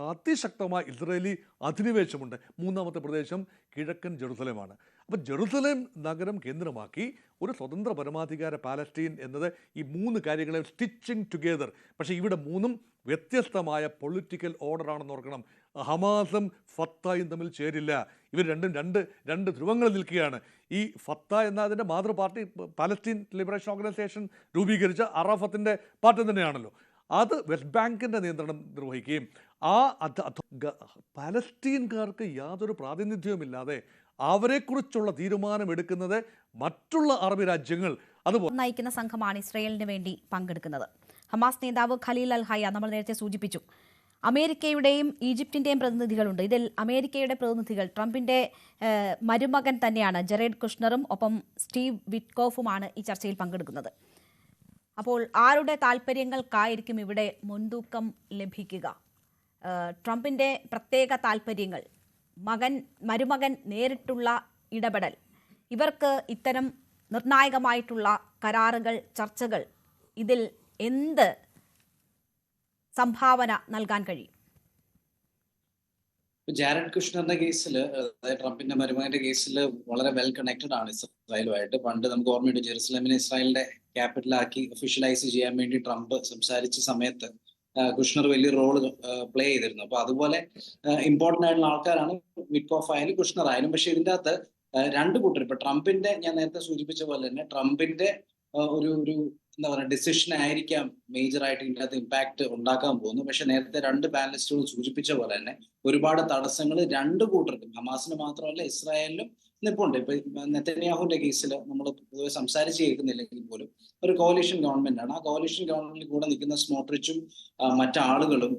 അതിശക്തമായ ഇസ്രയേലി അധിനിവേശമുണ്ട്. 3ാമത്തെ പ്രദേശം കിഴക്കൻ ജെറുസലേമാണ്. അപ്പോൾ ജെറുസലേം നഗരം കേന്ദ്രമാക്കി ഒരു സ്വതന്ത്ര പരമാധികാര പാലസ്തീൻ എന്നത് ഈ 3 കാര്യങ്ങളെ സ്റ്റിച്ചിങ് ടുഗെദർ. പക്ഷേ ഇവിടെ 3ഉം വ്യത്യസ്തമായ പൊളിറ്റിക്കൽ ഓർഡറാണെന്ന് ഓർക്കണം. ഹമാസും ഫത്തായും തമ്മിൽ ചേരില്ല. ഇവർ രണ്ടും രണ്ട് ധ്രുവങ്ങളിൽ നിൽക്കുകയാണ്. ഈ ഫത്ത എന്ന അതിൻ്റെ മാതൃ പാർട്ടി പലസ്തീൻ ലിബറേഷൻ ഓർഗനൈസേഷൻ രൂപീകരിച്ച അറാഫത്തിൻ്റെ പാർട്ടി തന്നെയാണല്ലോ. അത് വെസ്റ്റ് ബാങ്കിൻ്റെ നിയന്ത്രണം നിർവഹിക്കുകയും പലസ്തീൻകാർക്ക് യാതൊരു പ്രാതിനിധ്യവുമില്ലാതെ അവരെക്കുറിച്ചുള്ള തീരുമാനമെടുക്കുന്നത് മറ്റുള്ള അറബ് രാജ്യങ്ങൾ അതുപോലെ നയിക്കുന്ന സംഘമാണ് ഇസ്രയേലിന് വേണ്ടി പങ്കെടുക്കുന്നത്. ഹമാസ് നേതാവ് ഖലീൽ അൽ ഹയ്യ നമ്മൾ നേരത്തെ സൂചിപ്പിച്ചു. അമേരിക്കയുടെയും ഈജിപ്തിൻ്റെയും പ്രതിനിധികളുണ്ട്. ഇതിൽ അമേരിക്കയുടെ പ്രതിനിധികൾ ട്രംപിൻ്റെ മരുമകൻ തന്നെയാണ് ജെറേഡ് കുഷ്ണറും ഒപ്പം സ്റ്റീവ് വിറ്റ്കോഫുമാണ് ഈ ചർച്ചയിൽ പങ്കെടുക്കുന്നത്. അപ്പോൾ ആരുടെ താല്പര്യങ്ങൾക്കായിരിക്കും ഇവിടെ മുൻതൂക്കം ലഭിക്കുക? ട്രംപിൻ്റെ പ്രത്യേക താല്പര്യങ്ങൾ, മരുമകൻ നേരിട്ടുള്ള ഇടപെടൽ, ഇവർക്ക് ഇത്തരം നിർണായകമായിട്ടുള്ള കരാറുകൾ, ചർച്ചകൾ, ഇതിൽ എന്ത് സംഭാവന നൽകാൻ കഴിയും? ജാരഡ് കുഷ്ണറിന്റെ കേസിൽ, അതായത് ട്രംപിന്റെ മരുമകന്റെ കേസിൽ വളരെ വെൽ കണക്റ്റഡ് ആണ് ഇസ്രായേലുമായിട്ട്. പണ്ട് നമുക്ക് ഓർമ്മയുണ്ട്, ജെറുസലേമിനെ ഇസ്രായേലിന്റെ ക്യാപിറ്റലാക്കി ഒഫീഷ്യലൈസ് ചെയ്യാൻ വേണ്ടി ട്രംപ് സംസാരിച്ച സമയത്ത് കുഷ്ണർ വലിയ റോള് പ്ലേ ചെയ്തിരുന്നു. അപ്പൊ അതുപോലെ ഇമ്പോർട്ടന്റ് ആയിട്ടുള്ള ആൾക്കാരാണ് വിറ്റ്കോഫ് ആയാലും കുഷ്ണർ ആയാലും. പക്ഷെ ഇതിന്റെ അകത്ത് രണ്ട് കൂട്ടർ, ഇപ്പൊ ട്രംപിന്റെ, ഞാൻ നേരത്തെ സൂചിപ്പിച്ച പോലെ തന്നെ ട്രംപിന്റെ ഒരു എന്താ പറയുക ഡിസിഷൻ ആയിരിക്കാം മേജർ ആയിട്ട് ഇതിൻ്റെ അകത്ത് ഇമ്പാക്ട് ഉണ്ടാക്കാൻ പോകുന്നു. പക്ഷെ നേരത്തെ രണ്ട് പാനലിസ്റ്റുകൾ സൂചിപ്പിച്ച പോലെ തന്നെ ഒരുപാട് തടസ്സങ്ങൾ രണ്ട് കൂട്ടർക്കും, ഹമാസിന് മാത്രമല്ല ഇസ്രായേലിലും നിപ്പുണ്ട്. ഇപ്പൊ നെതന്യാഹുവിന്റെ കേസിൽ നമ്മൾ പൊതുവെ സംസാരിച്ച് കേൾക്കുന്നില്ലെങ്കിൽ പോലും ഒരു കോalition ഗവൺമെന്റ് ആണ്. ആ കോalition ഗവൺമെന്റിൽ കൂടെ നിൽക്കുന്ന സ്മോട്രിച്ചും മറ്റാളുകളും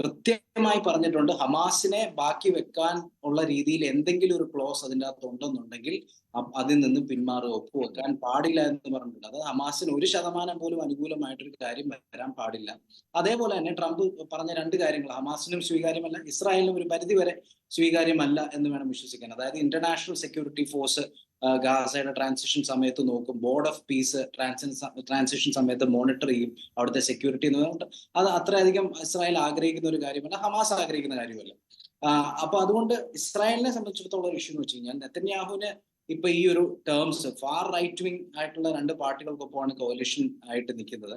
കൃത്യമായി പറഞ്ഞിട്ടുണ്ട്, ഹമാസിനെ ബാക്കി വെക്കാൻ ഉള്ള രീതിയിൽ എന്തെങ്കിലും ഒരു ക്ലോസ് അതിൻ്റെ അകത്ത് ഉണ്ടെന്നുണ്ടെങ്കിൽ അതിൽ നിന്ന് പിന്മാറി ഒപ്പുവെക്കാൻ പാടില്ല എന്ന് പറഞ്ഞിട്ടുണ്ട്. അത് ഹമാസിന് 1% പോലും അനുകൂലമായിട്ടൊരു കാര്യം വരാൻ പാടില്ല. അതേപോലെ തന്നെ ട്രംപ് പറഞ്ഞ രണ്ട് കാര്യങ്ങൾ ഹമാസിനും സ്വീകാര്യമല്ല, ഇസ്രായേലിനും ഒരു പരിധി വരെ സ്വീകാര്യമല്ല എന്ന് വേണം വിശ്വസിക്കാൻ. അതായത് ഇന്റർനാഷണൽ സെക്യൂരിറ്റി ഫോഴ്സ് ഗാസയുടെ ട്രാൻസിഷൻ സമയത്ത് നോക്കും, ബോർഡ് ഓഫ് പീസ് ട്രാൻസിഷൻ സമയത്ത് മോണിറ്റർ ചെയ്യും അവിടുത്തെ സെക്യൂരിറ്റി എന്ന് പറഞ്ഞിട്ട്. അത് അത്രയധികം ഇസ്രായേൽ ആഗ്രഹിക്കുന്ന ഒരു കാര്യമല്ല, ഹമാസ് ആഗ്രഹിക്കുന്ന കാര്യമല്ല. അപ്പൊ അതുകൊണ്ട് ഇസ്രായേലിനെ സംബന്ധിച്ചിടത്തോളം ഒരു ഇഷ്യൂ എന്ന് വെച്ച് കഴിഞ്ഞാൽ, നെതന്യാഹുവിന് ഇപ്പൊ ഈ ഒരു ടേംസ് ഫാർ റൈറ്റ് വിങ് ആയിട്ടുള്ള രണ്ട് പാർട്ടികൾക്കൊപ്പമാണ് കോalition ആയിട്ട് നിൽക്കുന്നത്.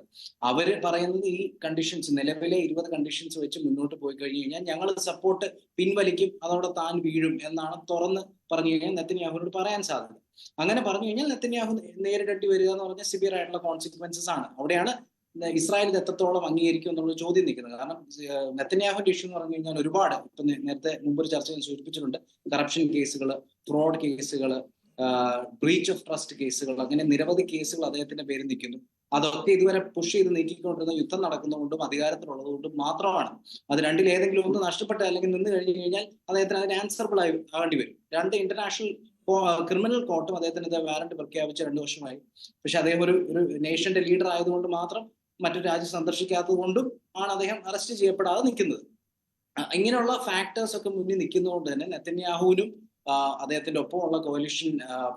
അവര് പറയുന്നത് ഈ കണ്ടീഷൻസ്, നിലവിലെ 20 കണ്ടീഷൻസ് വെച്ച് മുന്നോട്ട് പോയി കഴിഞ്ഞു കഴിഞ്ഞാൽ ഞങ്ങൾ സപ്പോർട്ട് പിൻവലിക്കും, അതോടെ താൻ വീഴും എന്നാണ് തുറന്ന് പറഞ്ഞു കഴിഞ്ഞാൽ നെതന്യാഹുവിനോട് പറയാൻ സാധിക്കും. അങ്ങനെ പറഞ്ഞു കഴിഞ്ഞാൽ നെതന്യാഹു നേരിടേണ്ടി വരിക എന്ന് പറഞ്ഞാൽ സിവിയർ ആയിട്ടുള്ള കോൺസിക്വൻസസ് ആണ്. അവിടെയാണ് ഇസ്രായേൽ ഇത് എത്രത്തോളം അംഗീകരിക്കും എന്നുള്ള ചോദ്യം നിൽക്കുന്നത്. കാരണം നെതന്യാഹുവിന്റെ ഇഷ്യൂ എന്ന് പറഞ്ഞു കഴിഞ്ഞാൽ ഒരുപാട്, ഇപ്പൊ നേരത്തെ മുമ്പൊരു ചർച്ച ഞാൻ സൂചിപ്പിച്ചിട്ടുണ്ട്, കറപ്ഷൻ കേസുകൾ, ഫ്രോഡ് കേസുകൾ, ബ്രീച്ച് ഓഫ് ട്രസ്റ്റ് കേസുകൾ, അങ്ങനെ നിരവധി കേസുകൾ അദ്ദേഹത്തിന്റെ പേരിൽ നിൽക്കുന്നു. അതൊക്കെ ഇതുവരെ പുഷ് ചെയ്ത് നീക്കിക്കൊണ്ടിരുന്ന യുദ്ധം നടക്കുന്നതുകൊണ്ടും അധികാരത്തിലുള്ളതുകൊണ്ടും മാത്രമാണ്. അത് രണ്ടിൽ ഏതെങ്കിലും ഒന്ന് നഷ്ടപ്പെട്ട അല്ലെങ്കിൽ നിന്ന് കഴിഞ്ഞു കഴിഞ്ഞാൽ അദ്ദേഹത്തിന് അതിന് ആൻസറബിൾ ആവേണ്ടി വരും. രണ്ട് ഇന്റർനാഷണൽ ക്രിമിനൽ കോർട്ടും അദ്ദേഹത്തിന് വാറന്റ് പ്രഖ്യാപിച്ച 2 വർഷമായി. പക്ഷെ അദ്ദേഹം ഒരു നേഷന്റെ ലീഡർ ആയതുകൊണ്ട് മാത്രം മറ്റൊരു രാജ്യം സന്ദർശിക്കാത്തത് കൊണ്ടും ആണ് അദ്ദേഹം അറസ്റ്റ് ചെയ്യപ്പെടാതെ നിൽക്കുന്നത്. ഇങ്ങനെയുള്ള ഫാക്ടേഴ്സ് ഒക്കെ മുന്നിൽ നിൽക്കുന്നതുകൊണ്ട് തന്നെ നെതന്യാഹുവിനും അദ്ദേഹത്തിന്റെ ഒപ്പമുള്ള കോalition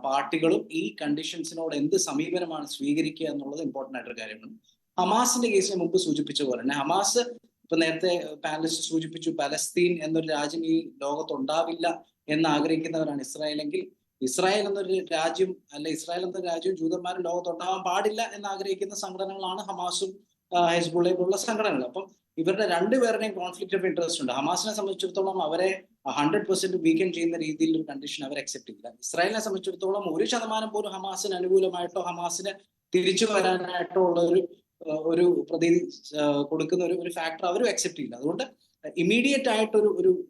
പാർട്ടികളും ഈ കണ്ടീഷൻസിനോട് എന്ത് സമീപനമാണ് സ്വീകരിക്കുക എന്നുള്ളത് ഇമ്പോർട്ടന്റ് ആയിട്ടൊരു കാര്യമാണ്. ഹമാസിന്റെ കേസിന് മുമ്പ് സൂചിപ്പിച്ച പോലെ തന്നെ ഹമാസ്, ഇപ്പൊ നേരത്തെ പാനലിസ്റ്റ് സൂചിപ്പിച്ചു, പലസ്തീൻ എന്നൊരു രാജ്യം ഈ ലോകത്ത് ഉണ്ടാവില്ല എന്ന് ആഗ്രഹിക്കുന്നവരാണ് ഇസ്രായേലെങ്കിൽ, ഇസ്രായേൽ എന്നൊരു രാജ്യം ഇസ്രായേൽ എന്ന രാജ്യവും ജൂതന്മാരും ലോകത്ത് ഉണ്ടാവാൻ പാടില്ല എന്ന് ആഗ്രഹിക്കുന്ന സംഘടനകളാണ് ഹമാസും ഹെസ്ബുള്ളയും പോലുള്ള സംഘടനകൾ. അപ്പം ഇവരുടെ രണ്ടുപേരുടെയും കോൺഫ്ലിക്റ്റ് ഓഫ് ഇൻട്രസ്റ്റ് ഉണ്ട്. ഹമാസിനെ സംബന്ധിച്ചിടത്തോളം അവരെ 100% വീക്കൻ ചെയ്യുന്ന രീതിയിൽ ഒരു കണ്ടീഷൻ അവർ അക്സെപ്റ്റ് ചെയ്യില്ല. ഇസ്രായേലിനെ സംബന്ധിച്ചിടത്തോളം 1% പോലും ഹമാസിന് അനുകൂലമായിട്ടോ ഹമാസിന് തിരിച്ചു വരാനായിട്ടോ ഉള്ള ഒരു പ്രതീതി കൊടുക്കുന്ന ഒരു ഫാക്ടർ അവരും അക്സെപ്റ്റ് ചെയ്യില്ല. അതുകൊണ്ട് ഇമ്മീഡിയറ്റ് ആയിട്ടൊരു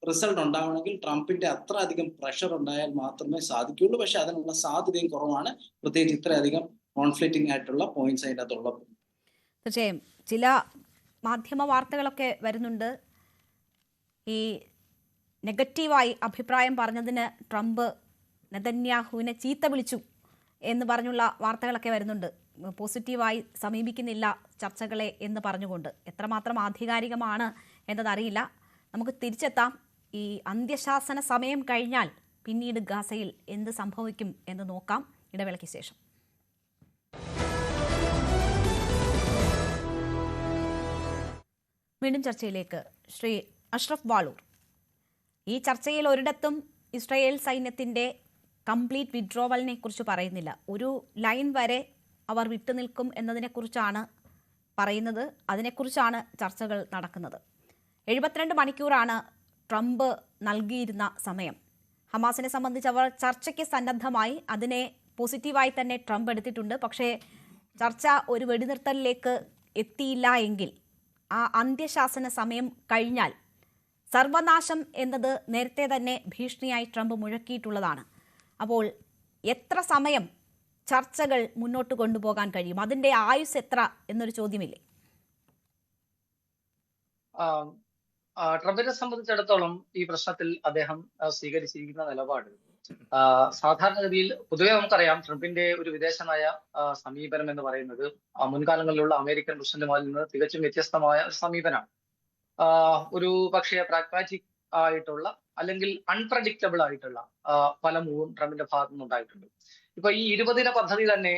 റിസൾട്ട് ഉണ്ടാവണമെങ്കിൽ ട്രംപിന്റെ അത്ര അധികം പ്രഷർ ഉണ്ടായാൽ മാത്രമേ സാധിക്കുള്ളൂ. പക്ഷെ അതിനുള്ള സാധ്യതയും കുറവാണ്, പ്രത്യേകിച്ച് ഇത്രയധികം കോൺഫ്ലിക്റ്റിംഗ് ആയിട്ടുള്ള പോയിന്റ്സ് അതിൻ്റെ അകത്തുള്ളത്. തീർച്ചയായും ചില മാധ്യമ വാർത്തകളൊക്കെ വരുന്നുണ്ട്, ഈ നെഗറ്റീവായി അഭിപ്രായം പറഞ്ഞതിന് ട്രംപ് നെതന്യാഹുവിനെ ചീത്ത വിളിച്ചു എന്ന് പറഞ്ഞുള്ള വാർത്തകളൊക്കെ വരുന്നുണ്ട്. പോസിറ്റീവായി സമീപിക്കുന്നില്ല ചർച്ചകളെ എന്ന് പറഞ്ഞുകൊണ്ട്. എത്രമാത്രം ആധികാരികമാണ് എന്നതറിയില്ല. നമുക്ക് തിരിച്ചെത്താം. ഈ അന്ത്യശാസന സമയം കഴിഞ്ഞാൽ പിന്നീട് ഗാസയിൽ എന്ത് സംഭവിക്കും എന്ന് നോക്കാം ഇടവേളയ്ക്ക് ശേഷം. വീണ്ടും ചർച്ചയിലേക്ക്. ശ്രീ അഷ്റഫ് വാളൂർ, ഈ ചർച്ചയിൽ ഒരിടത്തും ഇസ്രായേൽ സൈന്യത്തിൻ്റെ കംപ്ലീറ്റ് വിഡ്രോവലിനെ കുറിച്ച് പറയുന്നില്ല. ഒരു ലൈൻ വരെ അവർ വിട്ടുനിൽക്കും എന്നതിനെക്കുറിച്ചാണ് പറയുന്നത്. അതിനെക്കുറിച്ചാണ് ചർച്ചകൾ നടക്കുന്നത്. 72 മണിക്കൂറാണ് ട്രംപ് നൽകിയിരുന്ന സമയം. ഹമാസിനെ സംബന്ധിച്ച് അവർ ചർച്ചയ്ക്ക് സന്നദ്ധമായി, അതിനെ പോസിറ്റീവായി തന്നെ ട്രംപ് എടുത്തിട്ടുണ്ട്. പക്ഷേ ചർച്ച ഒരു വെടിനിർത്തലിലേക്ക് എത്തിയില്ല എങ്കിൽ ആ അന്ത്യശാസന സമയം കഴിഞ്ഞാൽ സർവനാശം എന്നത് നേരത്തെ തന്നെ ഭീഷണിയായി ട്രംപ് മുഴക്കിയിട്ടുള്ളതാണ്. അപ്പോൾ എത്ര സമയം ചർച്ചകൾ മുന്നോട്ട് കൊണ്ടുപോകാൻ കഴിയും? അതിൻ്റെ ആയുസ് എത്ര എന്നൊരു ചോദ്യമില്ലേ? ട്രംപിനെ സംബന്ധിച്ചിടത്തോളം ഈ പ്രശ്നത്തിൽ അദ്ദേഹം സ്വീകരിച്ചിരിക്കുന്ന നിലപാട് സാധാരണഗതിയിൽ പൊതുവെ നമുക്കറിയാം ട്രംപിന്റെ ഒരു വിദേശ നയ സമീപനം എന്ന് പറയുന്നത് മുൻകാലങ്ങളിലുള്ള അമേരിക്കൻ പ്രസിഡന്റുമാരിൽ നിന്ന് തികച്ചും വ്യത്യസ്തമായ ഒരു സമീപനമാണ്. ഒരു പക്ഷേ പ്രാഗ്മാറ്റിക് ആയിട്ടുള്ള അല്ലെങ്കിൽ അൺപ്രഡിക്റ്റബിൾ ആയിട്ടുള്ള പല മൂവും ട്രംപിന്റെ ഭാഗത്തു നിന്നുണ്ടായിട്ടുണ്ട്. ഇപ്പൊ ഈ 20 ദിന പദ്ധതി തന്നെ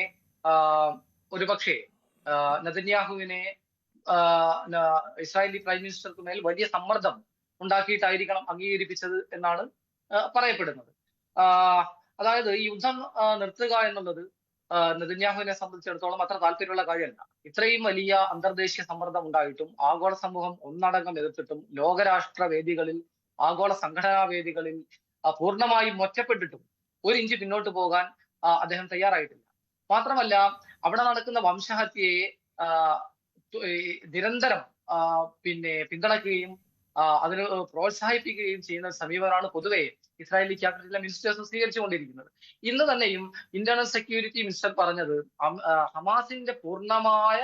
ഒരു പക്ഷേ നെതന്യാഹുവിനെ ഇസ്രായേലി പ്രൈം മിനിസ്റ്റർക്ക് മേൽ വലിയ സമ്മർദ്ദം ഉണ്ടാക്കിയിട്ടായിരിക്കണം അംഗീകരിപ്പിച്ചത് എന്നാണ് പറയപ്പെടുന്നത്. അതായത് ഈ യുദ്ധം നിർത്തുക എന്നുള്ളത് നെതന്യാഹുവിനെ സംബന്ധിച്ചിടത്തോളം അത്ര താല്പര്യമുള്ള കാര്യമല്ല. ഇത്രയും വലിയ അന്തർദേശീയ സമ്മർദ്ദം ഉണ്ടായിട്ടും ആഗോള സമൂഹം ഒന്നടങ്കം എതിർത്തിട്ടും ലോകരാഷ്ട്ര വേദികളിൽ ആഗോള സംഘടനാ വേദികളിൽ പൂർണ്ണമായും ഒറ്റപ്പെട്ടിട്ടും ഒരു ഇഞ്ച് പിന്നോട്ട് പോകാൻ അദ്ദേഹം തയ്യാറായിട്ടില്ല. മാത്രമല്ല അവിടെ നടക്കുന്ന വംശഹത്യയെ നിരന്തരം പിന്തുണയ്ക്കുകയും അതിന് പ്രോത്സാഹിപ്പിക്കുകയും ചെയ്യുന്ന സമീപനമാണ് പൊതുവെ ഇസ്രായേലി ക്യാപിറ്റലിലെ മിനിസ്റ്റേഴ്സ് സ്വീകരിച്ചുകൊണ്ടിരിക്കുന്നത്. ഇന്ന് തന്നെയും ഇന്റേണൽ സെക്യൂരിറ്റി മിനിസ്റ്റർ പറഞ്ഞത് ഹമാസിന്റെ പൂർണ്ണമായ